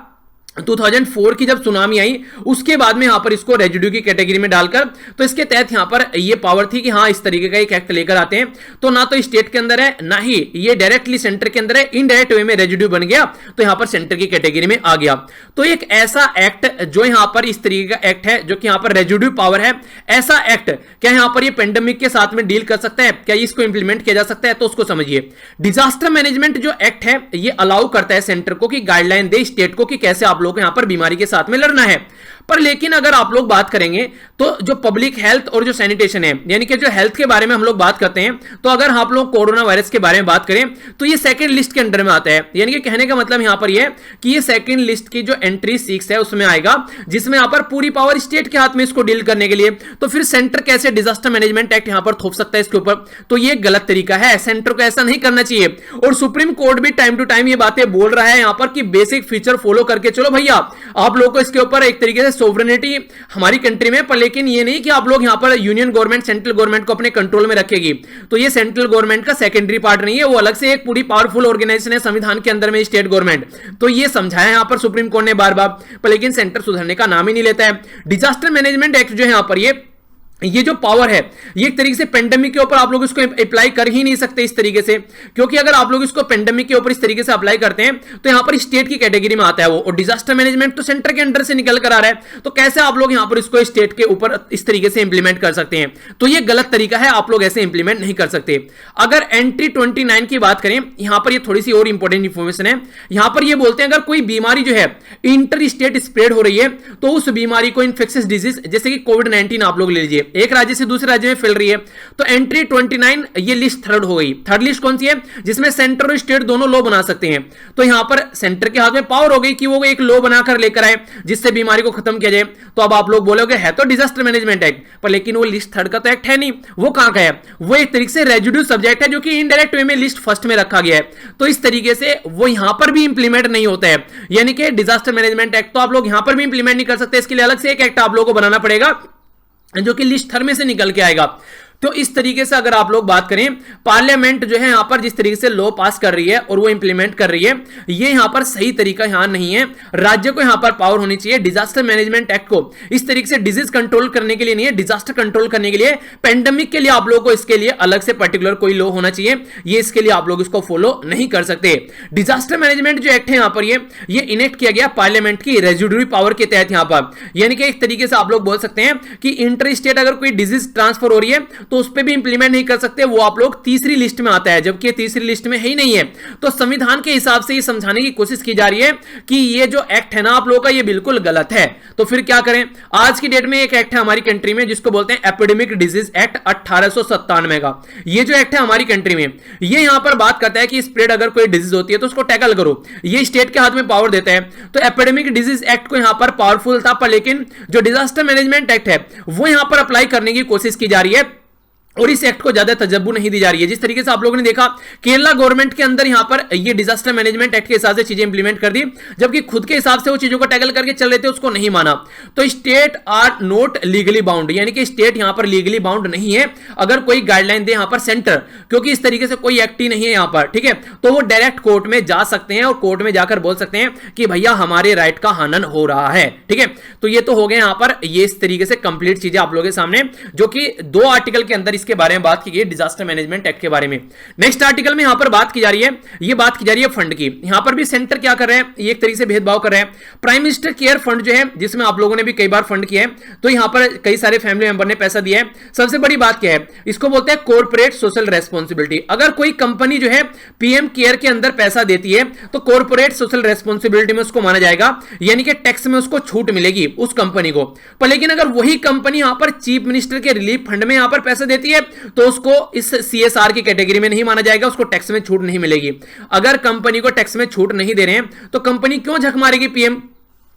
Speaker 1: 2004 की जब सुनामी आई, उसके बाद में यहां पर इसको रेजिड्यू की कैटेगरी में डालकर, तो इसके तहत यहां पर ये पावर थी कि हाँ इस तरीके का एक एक्ट लेकर आते हैं। तो ना तो स्टेट के अंदर है, ना ही ये डायरेक्टली सेंटर के अंदर है, इनडायरेक्ट वे में रेजिड्यू बन गया, तो यहां पर सेंटर की कैटेगरी में आ गया। तो एक ऐसा एक्ट जो यहां पर इस तरीके का एक्ट है, जो कि यहां पर रेजिड्यू पावर है, ऐसा एक्ट क्या यहां पर ये पेंडेमिक के साथ में डील कर सकता है? क्या इसको इंप्लीमेंट किया जा सकता है? तो उसको समझिए। डिजास्टर मैनेजमेंट जो एक्ट है ये अलाउ करता है सेंटर को कि गाइडलाइन दे स्टेट को कि कैसे आप लोग यहां पर बीमारी के साथ में लड़ना है। पर लेकिन अगर आप लोग बात करेंगे तो जो पब्लिक हेल्थ और जो सैनिटेशन है, यानी कि जो हेल्थ के बारे में हम लोग बात करते हैं, तो अगर आप लोग कोरोना वायरस के बारे में बात करें तो ये सेकंड लिस्ट के अंडर में आता है। यानी कि कहने का मतलब यहां पर ये कि ये सेकंड लिस्ट की जो एंट्री 6 है उसमें आएगा, जिसमें यहां पर पूरी पावर स्टेट के हाथ में इसको डील करने के लिए। तो फिर सेंटर कैसे डिजास्टर मैनेजमेंट एक्ट यहां पर थोप सकता है इसके ऊपर? तो ये गलत तरीका है, सेंटर को ऐसा नहीं करना चाहिए। और सुप्रीम कोर्ट भी टाइम टू टाइम ये बातें बोल रहा है यहां पर कि बेसिक फीचर फॉलो करके चलो भैया, आप लोगों को इसके ऊपर एक तरीके से सोवरेनिटी हमारी कंट्री में, पर लेकिन ये नहीं कि आप लोग यहां पर यूनियन गवर्नमेंट सेंट्रल गवर्नमेंट को अपने कंट्रोल में रखेगी। तो ये सेंट्रल गवर्नमेंट का सेकेंडरी पार्ट नहीं है, वो अलग से एक पूरी पावरफुल ऑर्गेनाइजेशन है संविधान के अंदर में स्टेट गवर्नमेंट। तो ये समझाया यहां पर सुप्रीम कोर्ट ने बार बार, पर लेकिन सेंटर सुधरने का नाम ही नहीं लेता है। डिजास्टर मैनेजमेंट एक्ट जो है यहां पर ये जो पावर है ये एक तरीके से पेंडेमिक के ऊपर आप लोग इसको अप्लाई कर ही नहीं सकते इस तरीके से, क्योंकि अगर आप लोग इसको पेंडेमिक के ऊपर इस तरीके से अप्लाई करते हैं तो यहां पर स्टेट की कैटेगरी में आता है वो, और डिजास्टर मैनेजमेंट तो सेंटर के अंडर से निकल कर आ रहा है। तो कैसे आप लोग यहां पर इसको स्टेट के ऊपर इस तरीके से इंप्लीमेंट कर सकते हैं? तो ये गलत तरीका है, आप लोग ऐसे इंप्लीमेंट नहीं कर सकते। अगर एंट्री 29 की बात करें, यहां पर ये थोड़ी सी और इंपॉर्टेंट इंफॉर्मेशन है। यहां पर ये बोलते हैं अगर कोई बीमारी जो है इंटर स्टेट स्प्रेड हो रही है तो उस बीमारी को इन्फेक्शियस डिजीज, जैसे कि कोविड-19 आप लोग ले लीजिए, एक राज्य से दूसरे राज्य में फैल रही है, तो एंट्री 29 ये लिस्ट थर्ड हो गई। थर्ड लिस्ट कौन सी है? जिसमें सेंटर और स्टेट दोनों लॉ बना सकते हैं। तो यहां पर सेंटर के हाथ में पावर हो गई कि वो एक लॉ बनाकर लेकर आए जिससे बीमारी को खत्म किया जाए। तो अब आप लोग बोलोगे है तो डिजास्टर मैनेजमेंट एक्ट, पर लेकिन वो लिस्ट थर्ड का तो एक्ट है नहीं, वो कहां का है? वो एक तरीके से रेजिड्यू सब्जेक्ट है, जो कि इनडायरेक्ट वे में लिस्ट फर्स्ट में रखा गया है। तो इस तरीके से वो यहां पर भी इंप्लीमेंट नहीं होता है, यानी कि डिजास्टर मैनेजमेंट एक्ट तो आप लोग यहां पर भी इंप्लीमेंट नहीं कर सकते। इसके लिए अलग से एक एक्ट आप लोगों को बनाना पड़ेगा जो कि लिस्ट थर्ड में से निकल के आएगा। तो इस तरीके से अगर आप लोग बात करें, पार्लियामेंट जो है यहां पर जिस तरीके से लॉ पास कर रही है और वो इंप्लीमेंट कर रही है, ये यहां पर सही तरीका यहां नहीं है। राज्य को यहां पर पावर होनी चाहिए डिजास्टर मैनेजमेंट एक्ट को इस तरीके से डिजीज कंट्रोल करने के लिए नहीं है, डिजास्टर कंट्रोल करने के लिए, पेंडेमिक के लिए आप लोगों को इसके लिए अलग से पर्टिकुलर कोई लॉ होना चाहिए। ये इसके लिए आप लोग इसको फॉलो नहीं कर सकते। डिजास्टर मैनेजमेंट जो एक्ट है यहां पर ये इनेक्ट किया गया पार्लियामेंट की रेजिड्यूरी पावर के तहत यहां पर, यानी कि एक तरीके से आप लोग बोल सकते हैं कि इंटर स्टेट अगर कोई डिजीज ट्रांसफर हो रही है तो उस पर भी इंप्लीमेंट नहीं कर सकते, वो आप लोग तीसरी लिस्ट में आता है, जबकि तीसरी लिस्ट में ही नहीं है। तो संविधान के हिसाब से ये समझाने की कोशिश की जा रही है कि ये जो एक्ट है ना आप लोगों का, ये बिल्कुल गलत है। तो फिर क्या करें, आज की डेट में एक एक्ट है हमारी कंट्री में जिसको बोलते हैं एपिडेमिक डिजीज एक्ट 1897 का। ये जो एक्ट है हमारी कंट्री में, ये यहां पर बात करता है कि स्प्रेड अगर कोई डिजीज होती है तो उसको टैकल करो, ये स्टेट के हाथ में पावर देता है। तो एपिडेमिक डिजीज एक्ट को यहां पर पावरफुल था, पर लेकिन जो डिजास्टर मैनेजमेंट एक्ट है वो यहां पर अप्लाई करने की कोशिश की जा रही है और इस एक्ट को ज्यादा तजब्बू नहीं दी जा रही है। जिस तरीके से आप लोगों ने देखा केरला गवर्नमेंट के अंदर यहां पर ये डिजास्टर मैनेजमेंट एक्ट के हिसाब से चीजें इंप्लीमेंट कर दी, जबकि खुद के हिसाब से वो चीजों को टैकल करके चल रहे थे, उसको नहीं माना। तो state are not legally bound, यानी कि स्टेट यहां पर लीगली बाउंड नहीं है अगर कोई गाइडलाइन दे यहां पर सेंटर, क्योंकि इस तरीके से कोई एक्ट ही नहीं है यहां पर, ठीक है। तो वो डायरेक्ट कोर्ट में जा सकते हैं और कोर्ट में जाकर बोल सकते हैं कि भैया हमारे राइट का हनन हो रहा है, ठीक है। तो ये तो हो गए यहां पर ये इस तरीके से कंप्लीट चीजें आप लोगों के सामने, जो कि 2 आर्टिकल के अंदर इसके बारे में बात की गई डिजास्टर मैनेजमेंट एक्ट के बारे में। नेक्स्ट आर्टिकल में यहां पर बात की जा रही है, ये बात की जा रही है फंड की। यहां पर भी सेंटर क्या कर रहे हैं, ये एक तरीके से भेदभाव कर रहे हैं। प्राइम मिनिस्टर केयर फंड जो है, जिसमें आप लोगों ने भी कई बार फंड किया है, तो यहां पर कई सारे फैमिली मेंबर ने पैसा दिया है। सबसे बड़ी बात क्या है, इसको बोलते हैं कॉर्पोरेट सोशल रेस्पॉन्सिबिलिटी। अगर कोई कंपनी जो है पीएम केयर के अंदर पैसा देती है तो कॉर्पोरेट सोशल रेस्पॉन्सिबिलिटी में उसको माना जाएगा, यानी कि टैक्स में उसको छूट मिलेगी उस कंपनी को। पर लेकिन अगर वही कंपनी यहां पर चीफ मिनिस्टर के रिलीफ फंड में यहां पर पैसा देती है तो उसको इस सीएसआर की कैटेगरी में नहीं माना जाएगा, उसको टैक्स में छूट नहीं मिलेगी। अगर कंपनी को टैक्स में छूट नहीं दे रहे हैं तो कंपनी क्यों झक मारेगी, पीएम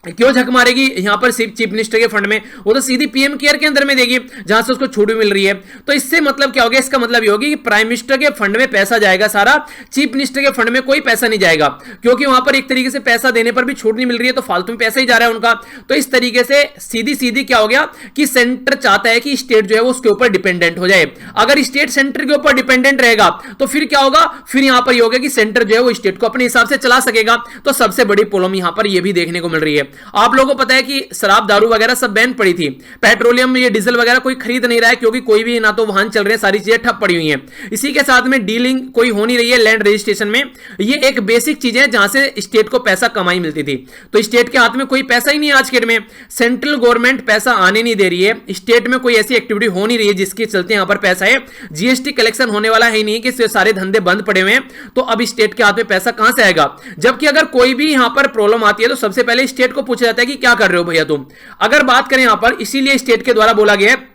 Speaker 1: क्यों झक मारेगी यहां पर चीफ मिनिस्टर के फंड में, वो तो सीधी पीएम केयर के अंदर में देगी जहां से उसको छूट भी मिल रही है। तो इससे मतलब क्या होगा, इसका मतलब ये होगी कि प्राइम मिनिस्टर के फंड में पैसा जाएगा सारा, चीफ मिनिस्टर के फंड में कोई पैसा नहीं जाएगा, क्योंकि वहां पर एक तरीके से पैसा देने पर भी छूट नहीं मिल रही है, तो फालतू में पैसा ही जा रहा है उनका। तो इस तरीके से सीधी सीधी क्या हो गया कि सेंटर चाहता है कि स्टेट जो है वो उसके ऊपर डिपेंडेंट हो जाए। अगर स्टेट सेंटर के ऊपर डिपेंडेंट रहेगा तो फिर क्या होगा, फिर यहां पर ये होगा कि सेंटर जो है वो स्टेट को अपने हिसाब से चला सकेगा। तो सबसे बड़ी प्रॉब्लम यहां पर ये भी देखने को मिल रही है। आप लोगों को पता है कि शराब दारू वगैरह सब बैन पड़ी थी, पेट्रोलियम ये डीजल वगैरह कोई खरीद नहीं रहा है, क्योंकि कोई भी ना तो वाहन चल रहे हैं, सारी चीजें ठप पड़ी हुई हैं। इसी के साथ में डीलिंग कोई हो नहीं रही है लैंड रजिस्ट्रेशन में। ये एक बेसिक चीज है जहां से स्टेट को पैसा कमाई मिलती थी, तो स्टेट के हाथ में कोई पैसा ही नहीं है आज के डेट में। सेंट्रल गवर्नमेंट पैसा आने नहीं दे रही है, स्टेट में कोई ऐसी एक्टिविटी हो नहीं रही है जिसके चलते यहां पर पैसा है। जीएसटी कलेक्शन होने वाला है नहीं, कि सारे धंधे बंद पड़े हुए हैं, तो अब स्टेट के हाथ में पैसा कहां से आएगा। जबकि अगर कोई भी यहां पर प्रॉब्लम आती है तो सबसे पहले स्टेट को पूछा जाता है कि क्या कर रहे हो भैया तुम। अगर बात करें यहां पर, इसीलिए स्टेट के द्वारा बोला गया है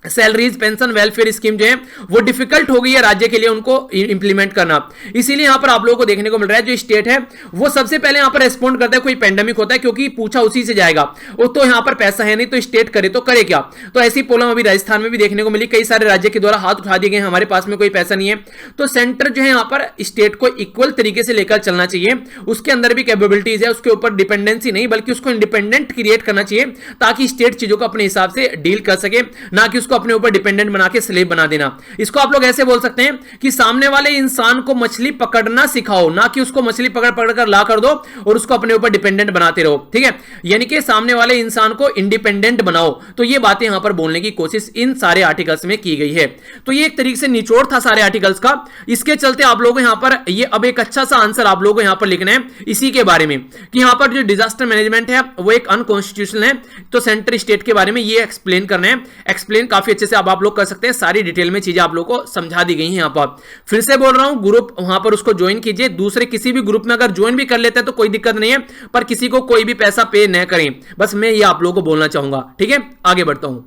Speaker 1: सैलरीज पेंशन वेलफेयर स्कीम जो है वो डिफिकल्ट हो गई है राज्य के लिए उनको इंप्लीमेंट करना। इसीलिए यहां पर आप लोगों को देखने को मिल रहा है जो स्टेट है वो सबसे पहले यहां पर रेस्पॉन्ड करता है, कोई पेंडेमिक होता है, क्योंकि पूछा उसी से जाएगा। वो तो यहां पर पैसा है नहीं, तो स्टेट करे तो करे क्या। तो ऐसी प्रॉब्लम अभी राजस्थान में भी देखने को मिली, कई सारे राज्य के द्वारा हाथ उठा दिए गए, हमारे पास में कोई पैसा नहीं है। तो सेंटर जो है यहां पर स्टेट को इक्वल तरीके से लेकर चलना चाहिए, उसके अंदर भी कैपेबिलिटीज है, उसके ऊपर डिपेंडेंसी नहीं बल्कि उसको इंडिपेंडेंट क्रिएट करना चाहिए, ताकि स्टेट चीजों को अपने हिसाब से डील कर सके, ना कि उसको अपने ऊपर डिपेंडेंट बना के स्लेव बना देना। इसको आप लोग ऐसे बोल सकते हैं कि सामने वाले इंसान को मछली पकड़ना सिखाओ, ना कि उसको मछली पकड़ पकड़ कर ला कर दो और उसको अपने ऊपर डिपेंडेंट बनाते रहो, ठीक है। यानी कि सामने वाले इंसान को इंडिपेंडेंट बनाओ। तो ये बातें यहां पर बोलने की कोशिश इन सारे आर्टिकल्स में की गई है। तो ये एक तरीके से निचोड़ था सारे आर्टिकल्स का। इसके चलते आप लोगों को यहां पर ये अब एक अच्छा सा आंसर आप लोगों को यहां पर लिखना है इसी के बारे में, कि यहां पर जो डिजास्टर मैनेजमेंट है वो एक अनकॉन्स्टिट्यूशनल है। तो सेंटर स्टेट के बारे में ये एक्सप्लेन करना है, एक्सप्लेन काफी अच्छे से अब आप लोग कर सकते हैं, सारी डिटेल में चीजें आप लोगों को समझा दी गई हैं। यहां पर फिर से बोल रहा हूं, ग्रुप वहां पर उसको ज्वाइन कीजिए। दूसरे किसी भी ग्रुप में अगर ज्वाइन भी कर लेते हैं तो कोई दिक्कत नहीं है, पर किसी को कोई भी पैसा पे न करें, बस मैं ये आप लोगों को बोलना चाहूंगा, ठीक है। आगे बढ़ता हूं।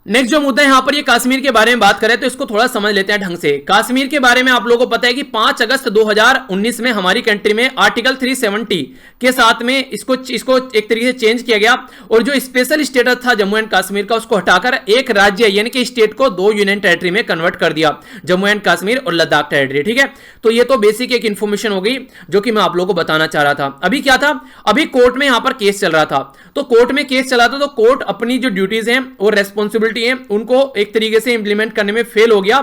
Speaker 1: नेक्स्ट जो मुद्दा यहां पर ये कश्मीर के बारे में बात करें तो इसको थोड़ा समझ लेते हैं ढंग से। कश्मीर के बारे में आप लोगों को पता है कि 5 अगस्त 2019 में हमारी कंट्री में आर्टिकल 370 के साथ में इसको एक तरीके से चेंज किया गया, और जो स्पेशल स्टेटस था जम्मू एंड कश्मीर का उसको हटाकर एक राज्य यानी कि स्टेट को 2 यूनियन टेरिटरी में कन्वर्ट कर दिया, जम्मू एंड कश्मीर और लद्दाख टेरिटरी, ठीक है। तो ये तो बेसिक एक इंफॉर्मेशन हो गई जो कि मैं आप लोगों को बताना चाह रहा था। अभी क्या था, अभी कोर्ट में यहां पर केस चल रहा था, तो कोर्ट में केस चला था तो कोर्ट अपनी जो ड्यूटीज हैं और रेस्पॉन्सिबिलिटी है उनको एक तरीके से इंप्लीमेंट करने में फेल हो गया,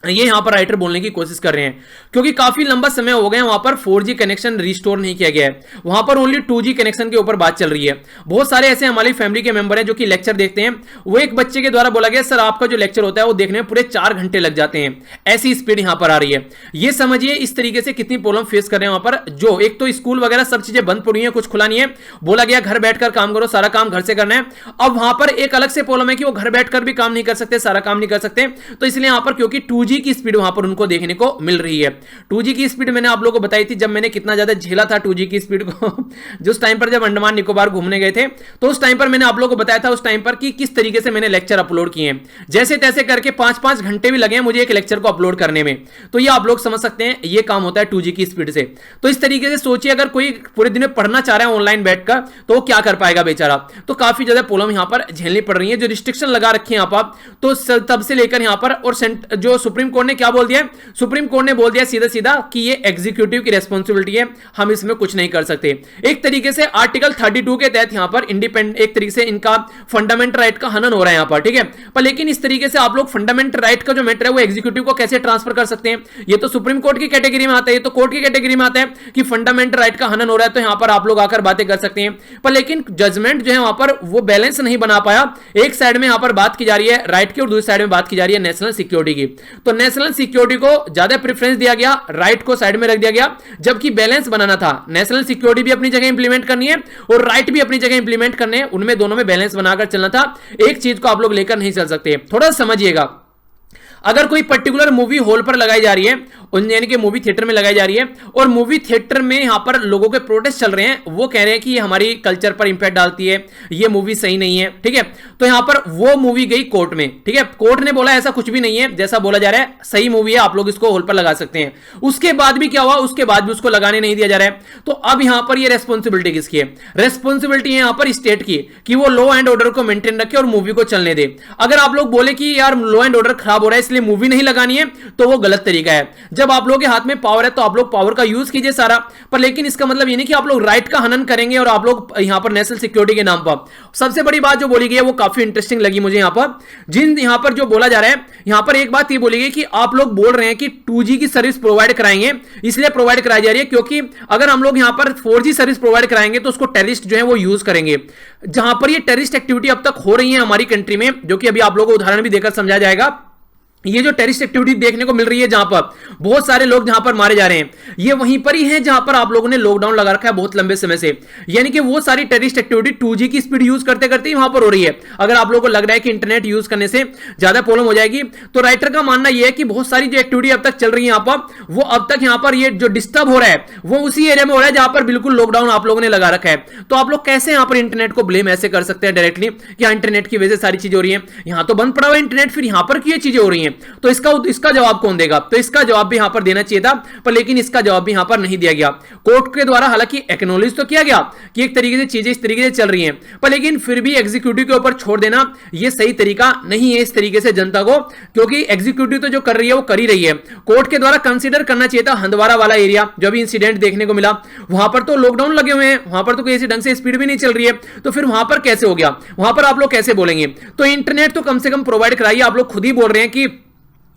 Speaker 1: ये यहां पर राइटर बोलने की कोशिश कर रहे हैं, क्योंकि काफी लंबा समय हो गया वहां पर 4G कनेक्शन रिस्टोर नहीं किया गया है, वहां पर ओनली 2G कनेक्शन के ऊपर बात चल रही है। बहुत सारे ऐसे हमारी फैमिली के मेंबर हैं जो कि लेक्चर देखते हैं, वो एक बच्चे के द्वारा बोला गया सर आपका जो लेक्चर होता है वो देखने में पूरे 4 घंटे लग जाते हैं, ऐसी स्पीड यहां पर आ रही है। ये समझिए इस तरीके से कितनी प्रॉब्लम फेस कर रहे हैं वहां पर, जो एक तो स्कूल वगैरह सब चीजें बंद पड़ी हैं, कुछ खुला नहीं है, बोला गया घर बैठकर काम करो, सारा काम घर से करना है। अब वहां पर एक अलग से प्रॉब्लम है कि वो घर बैठकर भी काम नहीं कर सकते, सारा काम नहीं कर सकते, तो इसलिए यहां पर क्योंकि 2G की स्पीड वहां पर उनको देखने को मिल रही है। 2G की स्पीड मैंने आप लोगों को बताई थी, जब मैंने कितना ज्यादा झेला था 2G की स्पीड को जिस टाइम पर जब अंडमान निकोबार घूमने गए थे, तो उस टाइम पर मैंने आप लोगों को बताया था उस टाइम पर कि किस तरीके से मैंने लेक्चर अपलोड किए हैं, जैसे तैसे करके 5-5 घंटे भी लगे हैं मुझे एक लेक्चर को अपलोड करने में। तो ये आप लोग समझ सकते हैं ये काम होता है 2G की स्पीड से। तो इस तरीके से सोचिए अगर कोई पूरे दिन में पढ़ना चाह रहा है ऑनलाइन बैठकर, तो वो क्या कर पाएगा बेचारा। तो काफी ज्यादा प्रॉब्लम यहां पर झेलनी पड़ रही है, जो रिस्ट्रिक्शन लगा रखे हैं यहां पर, तो तब से लेकर यहां पर, और जो सुप्रीम कोर्ट ने क्या बोल दिया, सुप्रीम कोर्ट ने बोल दिया सीधा सीधा कि ये एग्जीक्यूटिव की रिस्पांसिबिलिटी है, हम इसमें कुछ नहीं कर सकते। एक तरीके से आर्टिकल 32 के तहत यहां पर इंडिपेंडेंट, एक तरीके से इनका फंडामेंटल राइट का हनन हो रहा है यहां पर, ठीक है। पर लेकिन इस तरीके से आप लोग फंडामेंटल राइट का जो मैटर है वो एग्जीक्यूटिव को कैसे ट्रांसफर कर सकते हैं, ये तो सुप्रीम कोर्ट की कैटेगरी में आता है, ये तो कोर्ट की कैटेगरी में आता है कि फंडामेंटल राइट का हनन हो रहा है, तो यहां पर आप लोग आकर बातें कर सकते हैं। पर लेकिन जजमेंट जो है वहां पर वो बैलेंस नहीं बना पाया, एक साइड में यहां पर बात की जा रही है राइट की और दूसरी साइड में बात की जा रही है नेशनल सिक्योरिटी की। तो नेशनल सिक्योरिटी को ज्यादा प्रेफरेंस दिया गया, राइट को साइड में रख दिया गया, जबकि बैलेंस बनाना था। नेशनल सिक्योरिटी भी अपनी जगह इंप्लीमेंट करनी है और राइट भी अपनी जगह इंप्लीमेंट करने हैं, उनमें दोनों में बैलेंस बनाकर चलना था, एक चीज को आप लोग लेकर नहीं चल सकते। थोड़ा समझिएगा, अगर कोई पर्टिकुलर मूवी हॉल पर लगाई जा रही है, यानी कि मूवी थिएटर में लगाई जा रही है, और मूवी थिएटर में यहां पर लोगों के प्रोटेस्ट चल रहे हैं, वो कह रहे हैं कि ये हमारी कल्चर पर इंपैक्ट डालती है, ये मूवी सही नहीं है, ठीक है। तो यहां पर वो मूवी गई कोर्ट में, ठीक है, कोर्ट ने बोला ऐसा कुछ भी नहीं है, जैसा बोला जा रहा है सही मूवी है, आप लोग इसको हॉल पर लगा सकते हैं। उसके बाद भी क्या हुआ, उसके बाद भी उसको लगाने नहीं दिया जा रहा है। तो अब यहां पर ये रेस्पॉन्सिबिलिटी किसकी है? रेस्पॉन्सिबिलिटी है यहां पर स्टेट की, कि वो लॉ एंड ऑर्डर को मेंटेन रखे और मूवी को चलने दे। अगर आप लोग बोले कि यार लॉ एंड ऑर्डर खराब हो रहा है इसलिए मूवी नहीं लगानी है, तो वो गलत तरीका है। जब आप लोगों के हाथ में पावर है तो आप लोग पावर का यूज कीजिए सारा, पर लेकिन इसका मतलब ये नहीं कि आप लोग राइट का हनन करेंगे और आप लोग यहां पर नेशनल सिक्योरिटी के नाम पर। सबसे बड़ी बात जो बोली गई है वो काफी इंटरेस्टिंग लगी मुझे यहां पर, यहां पर जो बोला जा रहा है, यहां पर एक बात ये बोली गई कि आप लोग बोल रहे हैं कि 2G की सर्विस प्रोवाइड कराएंगे, इसलिए प्रोवाइड कराई जा रही है क्योंकि अगर हम लोग यहां पर 4G सर्विस प्रोवाइड कराएंगे तो उसको टेररिस्ट जो है वो यूज करेंगे। जहां पर ये टेररिस्ट एक्टिविटी अब तक हो रही है हमारी कंट्री में, जो कि अभी आप लोगों को उदाहरण भी देकर समझाया जाएगा, ये जो टेररिस्ट एक्टिविटी देखने को मिल रही है जहां पर बहुत सारे लोग जहां पर मारे जा रहे हैं, ये वहीं पर ही है जहां पर आप लोगों ने लॉकडाउन लगा रखा है बहुत लंबे समय से। यानी कि वो सारी टेररिस्ट एक्टिविटी 2G की स्पीड यूज करते करते ही वहां पर हो रही है। अगर आप लोगों को लग रहा है कि इंटरनेट यूज करने से ज्यादा प्रॉब्लम हो जाएगी, तो राइटर का मानना यह है कि बहुत सारी जो एक्टिविटी अब तक चल रही है यहां पर, वो अब तक यहां पर ये जो डिस्टर्ब हो रहा है वो उसी एरिया में हो रहा है जहां पर बिल्कुल लॉकडाउन आप लोगों ने लगा रखा है। तो आप लोग कैसे यहां पर इंटरनेट को ब्लेम ऐसे कर सकते हैं डायरेक्टली कि इंटरनेट की वजह से सारी चीजें हो रही है, यहां तो बंद पड़ा हुआ इंटरनेट, फिर यहां पर क्यों चीजें हो रही है? तो इसका जवाब कौन देगा? तो इसका जवाब भी यहां पर देना चाहिए था, पर लेकिन इसका जवाब भी यहां पर नहीं दिया गया। कोर्ट के द्वारा हालांकि एक्नॉलेज तो किया गया कि एक तरीके से चीजें इस तरीके से चल रही हैं, पर लेकिन फिर भी एग्जीक्यूटिव के ऊपर छोड़ देना यह सही तरीका नहीं है इस तरीके से जनता को, क्योंकि एग्जीक्यूटिव तो जो कर रही है वो कर ही रही है। कोर्ट के द्वारा कंसीडर करना चाहिए था हंदवाड़ा वाला एरिया, जो भी इंसिडेंट देखने को मिला, वहां पर तो लॉकडाउन लगे हुए हैं, वहां पर तो किसी ढंग से स्पीड भी नहीं चल रही है, तो फिर वहां पर कैसे हो गया? वहां पर आप लोग कैसे बोलेंगे? तो इंटरनेट तो कम से कम प्रोवाइड कराइए। आप लोग खुद ही बोल रहे हैं कि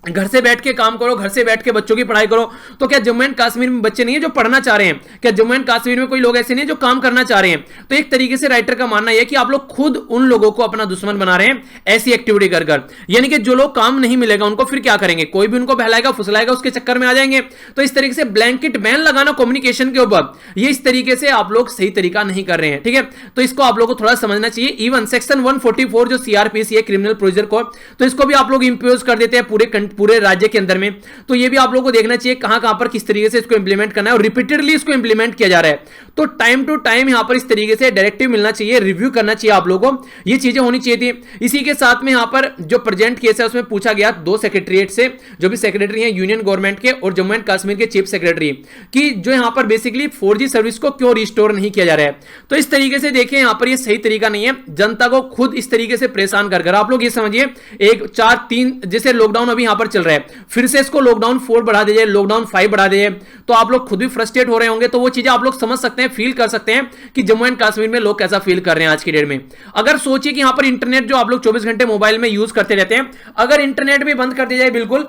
Speaker 1: घर से बैठ के काम करो, घर से बैठ के बच्चों की पढ़ाई करो, तो क्या जम्मू एंड कश्मीर में बच्चे नहीं है जो पढ़ना चाह रहे हैं? क्या जम्मू एंड कश्मीर में कोई लोग ऐसे नहीं है जो काम करना चाह रहे हैं? तो एक तरीके से राइटर का मानना यह है कि आप लोग खुद उन लोगों को अपना दुश्मन बना रहे हैं ऐसी एक्टिविटी कर कर। यानी कि जो लोग काम नहीं मिलेगा उनको फिर क्या करेंगे? कोई भी उनको बहलाएगा फुसलाएगा, उसके चक्कर में आ जाएंगे। तो इस तरीके से ब्लैंकेट बैन लगाना कम्युनिकेशन के ऊपर, ये इस तरीके से आप लोग सही तरीका नहीं कर रहे हैं, ठीक है। तो इसको आप लोगों को थोड़ा समझना चाहिए। इवन सेक्शन 144 जो सीआरपीसी है, क्रिमिनल प्रोसीजर कोड, तो इसको भी आप लोग इंपोज कर देते हैं पूरे राज्य के अंदर में। तो ये भी आप लोगों को देखना चाहिए कहां कहां पर किस तरीके से इसको इंप्लीमेंट करना है, और रिपीटेडली इसको इंप्लीमेंट किया जा रहा है। तो टाइम टू टाइम यहां पर इस तरीके से डायरेक्टिव मिलना चाहिए, रिव्यू करना चाहिए आप लोगों को, ये चीजें होनी चाहिए थी। इसी के साथ में यहां पर जो प्रेजेंट केस है उसमें पूछा गया 2 सेक्रेटरीट से, जो भी सेक्रेटरी हैं यूनियन गवर्नमेंट के और जम्मू एंड कश्मीर के चीफ सेक्रेटरी, कि जो यहां पर बेसिकली 4G सर्विस को क्यों रिस्टोर नहीं किया जा रहा है। तो इस तरीके से देखिए यहां पर ये सही तरीका नहीं है, जनता को खुद इस तरीके से परेशान कर आप लोग ये समझिए 1 4 3 जैसे लॉकडाउन अभी यहां पर चल रहा है, फिर से इसको लॉकडाउन 4 बढ़ा दीजिए, लॉकडाउन 5 बढ़ा दीजिए, तो आप लोग खुद भी फ्रस्ट्रेट हो रहे होंगे। तो वो चीजें आप लोग समझ सकते हैं, फील कर सकते हैं कि जम्मू एंड कश्मीर में लोग कैसा फील कर रहे हैं आज की डेट में। अगर सोचिए कि यहां पर इंटरनेट जो आप लोग 24 घंटे मोबाइल में यूज करते रहते हैं, अगर इंटरनेट भी बंद कर दिया जाए बिल्कुल,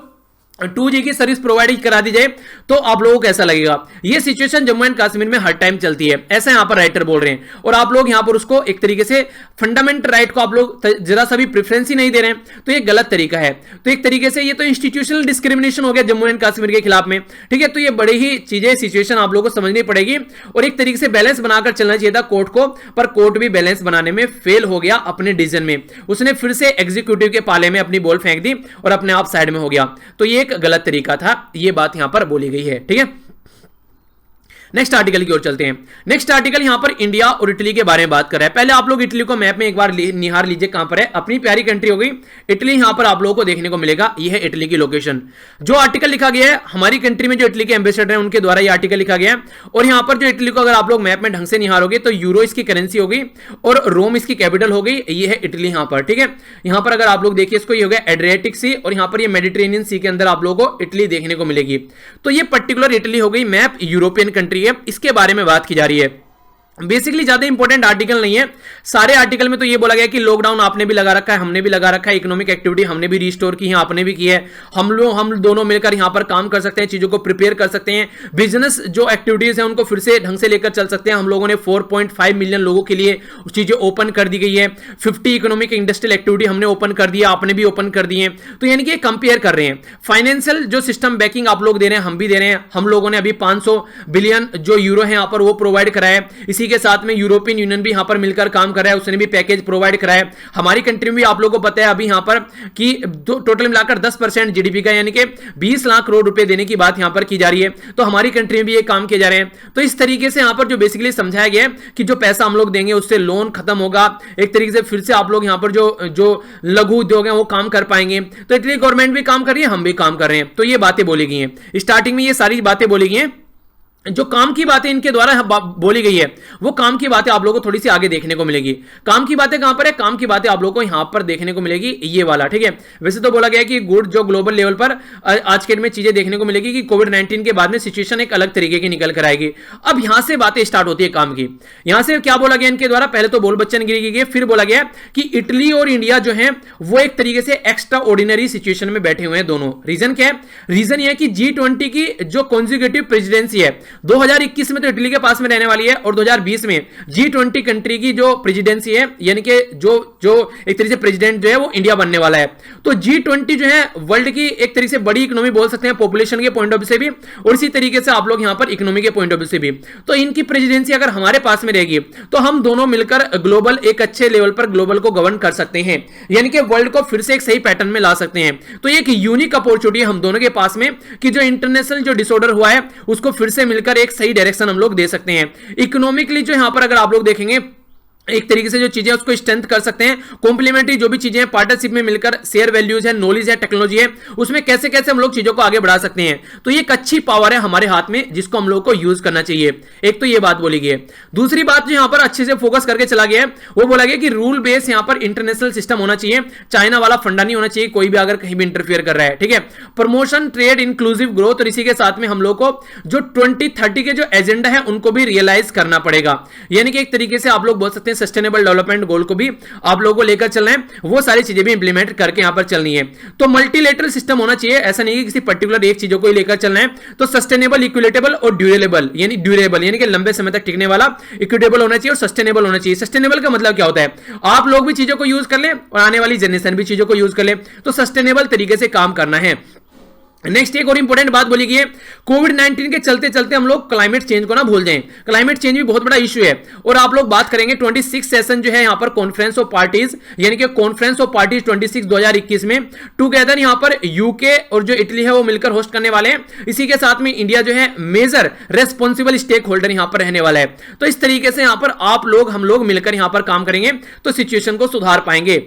Speaker 1: 2G की सर्विस प्रोवाइड करा दी जाए तो आप लोगों को कैसा लगेगा। ये सिचुएशन जम्मू एंड कश्मीर में हर टाइम चलती है, ऐसा यहां पर राइटर बोल रहे हैं, और आप लोग यहां पर उसको एक तरीके से फंडामेंटल राइट को आप लोग जरा सा भी प्रेफरेंस ही नहीं दे रहे हैं, तो ये गलत तरीका है। तो एक तरीके से ये तो इंस्टीट्यूशनल डिस्क्रिमिनेशन हो गया जम्मू एंड कश्मीर के खिलाफ में, ठीक है। तो ये बड़ी ही चीजें सिचुएशन आप लोगों को समझनी पड़ेगी, और एक तरीके से बैलेंस बनाकर चलना चाहिए था कोर्ट को, पर कोर्ट भी बैलेंस बनाने में फेल हो गया अपने डिसीजन में। उसने फिर से एग्जीक्यूटिव के पाले में अपनी बॉल फेंक दी और अपने आप साइड में हो गया, तो ये एक गलत तरीका था। ये बात यहां पर बोली गई है, ठीक है। नेक्स्ट आर्टिकल की ओर चलते हैं। नेक्स्ट आर्टिकल यहां पर इंडिया और इटली के बारे में बात कर रहा है। पहले आप लोग इटली को मैप में एक बार निहार लीजिए, कहां पर है, अपनी प्यारी कंट्री हो गई इटली, यहां पर आप लोगों को देखने को मिलेगा। यह है इटली की लोकेशन। जो आर्टिकल लिखा गया है हमारी कंट्री में जो इटली के एम्बेसडर हैं उनके द्वारा यह आर्टिकल लिखा गया है, और यहां पर जो इटली को अगर आप लोग मैप में ढंग से निहारोगे तो यूरो इसकी करेंसी हो गई और रोम इसकी कैपिटल हो गई। ये है इटली यहां पर, ठीक है। यहां पर अगर आप लोग देखिए इसको, ये हो गया एड्रियाटिक सी, और यहां पर ये मेडिटेरेनियन सी के अंदर आप लोगों को इटली देखने को मिलेगी। तो ये पर्टिकुलर इटली हो गई मैप, यूरोपियन कंट्री है, इसके बारे में बात की जा रही है। बेसिकली ज्यादा इंपॉर्टेंट आर्टिकल नहीं है। सारे आर्टिकल में तो ये बोला गया कि लॉकडाउन आपने भी लगा रखा है, हमने भी लगा रखा है, इकोनॉमिक एक्टिविटी हमने भी रिस्टोर की है, आपने भी की है, हम दोनों मिलकर यहां पर काम कर सकते हैं, चीजों को प्रिपेयर कर सकते हैं, बिजनेस जो एक्टिविटीज है उनको फिर से ढंग से लेकर चल सकते हैं। हम लोगों ने 4.5 मिलियन लोगों के लिए चीजें ओपन कर दी गई है, 50 इकोनॉमिक इंडस्ट्रियल एक्टिविटी हमने ओपन कर दिया, आपने भी ओपन कर दी है। तो यानी कि कंपेयर कर रहे हैं, फाइनेंशियल जो सिस्टम बैकिंग आप लोग दे रहे हैं, हम भी दे रहे हैं। हम लोगों ने अभी 500 बिलियन जो यूरो है यहां पर वो प्रोवाइड कराया है। इसी के साथ में यूरोपियन यूनियन भी यहां पर मिलकर काम कर रहा है, उसने भी पैकेज प्रोवाइड कराया है। हमारी कंट्री में भी आप लोगों को पता है अभी यहां पर कि टोटल मिलाकर 10% जीडीपी का यानी कि 20 लाख करोड़ रुपए देने की बात यहां पर की जा रही है। तो हमारी कंट्री में भी ये काम किए जा रहे हैं। तो इस तरीके से यहां पर जो बेसिकली समझाया गया है कि जो पैसा हम लोग देंगे उससे लोन खत्म होगा, एक तरीके से फिर से आप लोग यहां पर जो लघु उद्योग है वो काम कर पाएंगे। तो इटली गवर्नमेंट भी काम कर रही है, हम भी काम कर रहे हैं। तो ये बातें बोली गई हैं स्टार्टिंग में, ये सारी बातें बोली गई हैं। जो काम की बातें इनके द्वारा बोली गई है वो काम की बातें आप लोगों को थोड़ी सी आगे देखने को मिलेगी। काम की बातें कहां पर है, काम की बातें आप लोगों को यहां पर देखने को मिलेगी, ये वाला, ठीक है। वैसे तो बोला गया कि गुड जो ग्लोबल लेवल पर आज के दिन में चीजें देखने को मिलेगी कि कोविड-19 के बाद में सिचुएशन एक अलग तरीके की निकल कर आएगी। अब यहां से बातें स्टार्ट होती है काम की। यहां से क्या बोला गया इनके द्वारा, पहले तो बोल बच्चन गिरी गई, फिर बोला गया कि इटली और इंडिया जो है वो एक तरीके से एक्स्ट्रा ऑर्डिनरी सिचुएशन में बैठे हुए हैं दोनों। रीजन क्या है, रीजन यह है कि G20 की जो कॉन्जिक्यूटिव प्रेसिडेंसी है 2021 में तो इटली के पास में रहने वाली है, और 2020 में G20 कंट्री की जो प्रेसिडेंसी है यानी कि जो एक तरीके से प्रेसिडेंट जो है वो इंडिया बनने वाला है। तो G20 जो है वर्ल्ड की एक तरीके से बड़ी इकोनॉमी बोल सकते हैं पॉपुलेशन के पॉइंट ऑफ व्यू से भी, और इसी तरीके से आप लोग यहां पर इकोनॉमी के पॉइंट ऑफ व्यू से भी। तो इनकी प्रेसिडेंसी अगर हमारे पास में रहेगी तो हम दोनों मिलकर ग्लोबल एक अच्छे लेवल पर ग्लोबल को गवर्न कर सकते हैं, यानी कि वर्ल्ड को फिर से एक सही पैटर्न में ला सकते हैं। तो एक यूनिक अपॉर्चुनिटी है हम दोनों के पास में कि जो इंटरनेशनल जो डिसऑर्डर हुआ है उसको फिर से मिलकर एक सही डायरेक्शन हम लोग दे सकते हैं। इकोनॉमिकली जो यहां पर अगर आप लोग देखेंगे एक तरीके से जो चीजें उसको स्ट्रेंथ कर सकते हैं, कॉम्प्लीमेंट्री जो भी चीजें हैं पार्टनरशिप में मिलकर शेयर वैल्यूज है, नॉलेज है, टेक्नोलॉजी है, उसमें कैसे कैसे हम लोग चीजों को आगे बढ़ा सकते हैं। तो ये एक अच्छी पावर है हमारे हाथ में जिसको हम लोग को यूज करना चाहिए। एक तो ये बात बोली गई है। दूसरी बात जो यहां पर अच्छे से फोकस करके चला गया है वो बोला गया कि रूल बेस यहां पर इंटरनेशनल सिस्टम होना चाहिए, चाइना वाला फंडा नहीं होना चाहिए कोई भी अगर कहीं भी इंटरफियर कर रहा है, ठीक है। प्रमोशन ट्रेड इंक्लूसिव ग्रोथ, और इसी के साथ में हम लोग को जो 2030 के जो एजेंडा है उनको भी रियलाइज करना पड़ेगा, यानी कि एक तरीके से आप लोग बोल सकते हैं सस्टेनेबल डेवलपमेंट गोल को भी आप लोगों को लेकर चलना है, वो सारी चीजें भी इंप्लीमेंट करके यहां पर चलनी है। तो मल्टीलेटरल सिस्टम होना चाहिए, ऐसा नहीं कि किसी पर्टिकुलर एक चीजों को ही लेकर चलना है। तो सस्टेनेबल, इक्विटेबल और ड्यूरेबल, यानी कि लंबे समय तक टिकने वाला, इक्विटेबल होना चाहिए और सस्टेनेबल होना चाहिए। सस्टेनेबल का मतलब क्या होता है, आप लोग भी चीजों को यूज कर ले और आने वाली जनरेशन भी चीजों को यूज कर ले, तो सस्टेनेबल तरीके से काम करना है। नेक्स्ट एक और इंपॉर्टेंट बात बोली गई है, कोविड-19 के चलते चलते हम लोग क्लाइमेट चेंज को ना भूल जाएं। क्लाइमेट चेंज भी बहुत बड़ा इशू है, और आप लोग बात करेंगे 26 सेशन जो है यहां पर कॉन्फ्रेंस ऑफ पार्टीज, यानी कि कॉन्फ्रेंस ऑफ पार्टीज 26 2021 में टुगेदर यहां पर यूके और जो इटली है वो मिलकर होस्ट करने वाले हैं। इसी के साथ में इंडिया जो है मेजर रेस्पॉन्सिबल स्टेक होल्डर यहां पर रहने वाला है। तो इस तरीके से यहां पर आप लोग हम लोग मिलकर यहां पर काम करेंगे तो सिचुएशन को सुधार पाएंगे।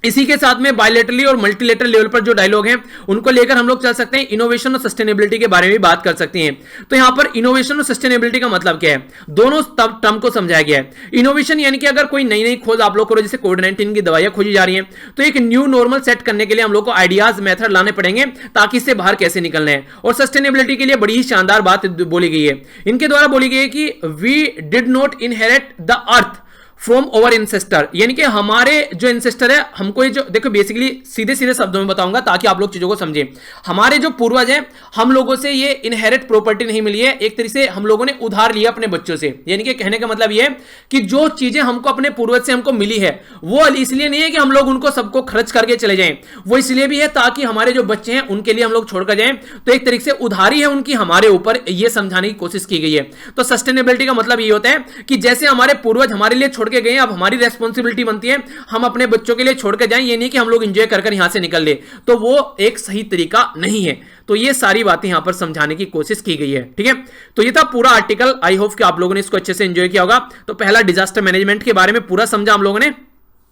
Speaker 1: इसी के साथ में बायलैटरली और मल्टीलेटरल लेवल पर जो डायलॉग हैं उनको लेकर हम लोग चल सकते हैं। इनोवेशन और सस्टेनेबिलिटी के बारे में भी बात कर सकते हैं। तो यहां पर इनोवेशन और सस्टेनेबिलिटी का मतलब क्या है, दोनों टर्म को समझाया गया है। इनोवेशन यानी कि अगर कोई नई नई खोज आप लोग करो, जैसे कोविड-19 की दवाइयां खोजी जा रही हैं, तो एक न्यू नॉर्मल सेट करने के लिए हम लोग को आइडियाज मेथड लाने पड़ेंगे ताकि इससे बाहर कैसे निकलना है। और सस्टेनेबिलिटी के लिए बड़ी ही शानदार बात बोली गई है, इनके द्वारा बोली गई है कि we did not inherit the earth from our ancestor, यानी कि हमारे जो इंसेस्टर है, हमको ये जो देखो बेसिकली सीधे सीधे शब्दों में बताऊंगा ताकि आप लोग चीजों को समझें। हमारे जो पूर्वज हैं, हम लोगों से ये इनहेरिट प्रॉपर्टी नहीं मिली है, एक तरीके से हम लोगों ने उधार लिया अपने बच्चों से। यानी कि कहने का मतलब ये है कि जो चीजें हमको अपने पूर्वज से हमको मिली है वो इसलिए नहीं है कि हम लोग उनको सबको खर्च करके चले जाएं, वो इसलिए भी है ताकि हमारे जो बच्चे हैं उनके लिए हम लोग छोड़कर जाएं। तो एक तरीके से उधारी है उनकी हमारे ऊपर, ये समझाने की कोशिश की गई है। तो सस्टेनेबिलिटी का मतलब ये होता है कि जैसे हमारे पूर्वज हमारे लिए छोड़ के गए, अब हमारी रेस्पॉन्सिबिलिटी बनती है हम अपने बच्चों के लिए छोड़ के जाएं। ये नहीं कि हम लोग एंजॉय कर यहां से निकल ले, तो वो एक सही तरीका नहीं है। तो ये सारी बातें यहां पर समझाने की कोशिश की गई है, ठीक है। तो ये था पूरा आर्टिकल, आई होप कि आप लोगों ने इसको अच्छे से एंजॉय किया होगा। तो पहला डिजास्टर मैनेजमेंट के बारे में पूरा समझा हम लोगों ने,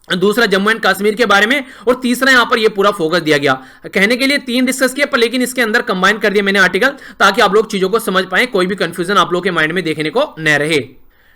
Speaker 1: दूसरा जम्मू एंड कश्मीर के बारे में, और तीसरा यहां पर ये पूरा फोकस दिया गया। कहने के लिए 3 डिस्कस किया, पर लेकिन इसके अंदर कंबाइन कर दिया मैंने आर्टिकल, ताकि आप लोग चीजों को समझ पाए, कोई भी कंफ्यूजन आप लोगों के माइंड में देखने को न रहे।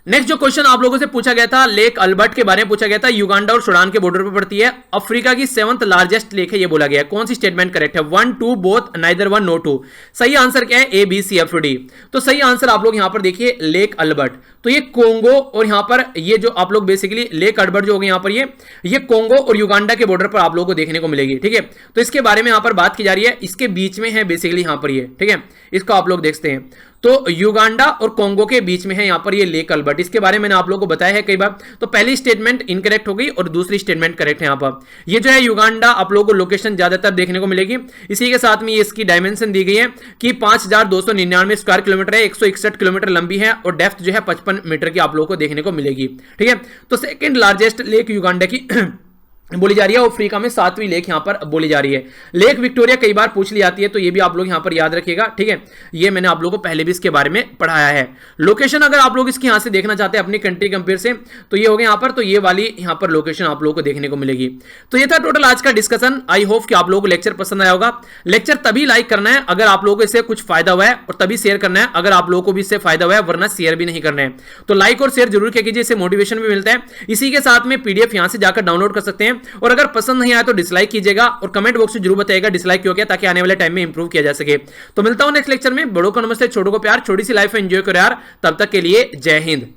Speaker 1: नेक्स्ट जो क्वेश्चन आप लोगों से पूछा गया था, लेक अल्बर्ट के बारे में पूछा गया था। युगांडा और सूडान के बॉर्डर पर पड़ती है, अफ्रीका की 7th लार्जेस्ट लेक है, ये बोला गया है। कौन सी स्टेटमेंट करेक्ट है? 1, 2, बोथ, नाइदर 1, नो 2। सही आंसर क्या है? A, B, C, F, D। तो सही आंसर आप लोग यहां पर देखिए लेक अल्बर्ट। तो ये कोंगो और यहां पर ये जो आप लोग बेसिकली लेक अल्बर्ट जो हो गए यहां पर ये कोंगो और युगांडा के बॉर्डर पर आप लोगों को देखने को मिलेगी, ठीक है। तो इसके बारे में यहां पर बात की जा रही है, इसके बीच में है बेसिकली यहां पर ये, ठीक है। इसको आप लोग देखते हैं, तो युगांडा और कोंगो के बीच में है यहां पर ये लेक अल्बर्ट। इसके बारे में मैंने आप लोगों को बताया है कई बार। तो पहली स्टेटमेंट इनकरेक्ट हो गई और दूसरी स्टेटमेंट करेक्ट है। यहां पर ये जो है युगांडा आप लोगों को लोकेशन ज्यादातर देखने को मिलेगी। इसी के साथ में ये इसकी डायमेंशन दी गई है कि 5299 स्क्वायर किलोमीटर है, 161 किलोमीटर लंबी है, और डेप्थ जो है 55 मीटर की आप लोगों को देखने को मिलेगी, ठीक है। तो सेकंड लार्जेस्ट लेक युगांडा की बोली जा रही है, अफ्रीका में 7वीं लेक यहां पर बोली जा रही है। लेक विक्टोरिया कई बार पूछ ली जाती है, तो ये भी आप लोग यहां पर याद रखिएगा, ठीक है। ये मैंने आप लोगों को पहले भी इसके बारे में पढ़ाया है। लोकेशन अगर आप लोग इसके यहां से देखना चाहते हैं अपनी कंट्री कंपेयर से, तो ये हो गया यहां पर, तो ये वाली यहां पर लोकेशन आप लोगों को देखने को मिलेगी। तो ये था टोटल आज का डिस्कशन। आई होप कि आप लोगों को लेक्चर पसंद आया होगा। लेक्चर तभी लाइक करना है अगर आप लोगों को इससे कुछ फायदा हुआ है, और तभी शेयर करना है अगर आप लोगों को भी इससे फायदा हुआ है, वरना शेयर भी नहीं करना है। तो लाइक और शेयर जरूर कीजिए, इससे मोटिवेशन भी मिलता है। इसी के साथ में पीडीएफ यहां से जाकर डाउनलोड कर सकते हैं, और अगर पसंद नहीं आया तो डिसलाइक कीजिएगा, और कमेंट बॉक्स में जरूर बताइएगा डिसलाइक क्यों किया, ताकि आने वाले टाइम में इंप्रूव किया जा सके। तो मिलता हूं नेक्स्ट लेक्चर में। बड़ों को नमस्ते, छोटों को प्यार, छोटी सी लाइफ एंजॉय करो यार। तब तक के लिए जय हिंद।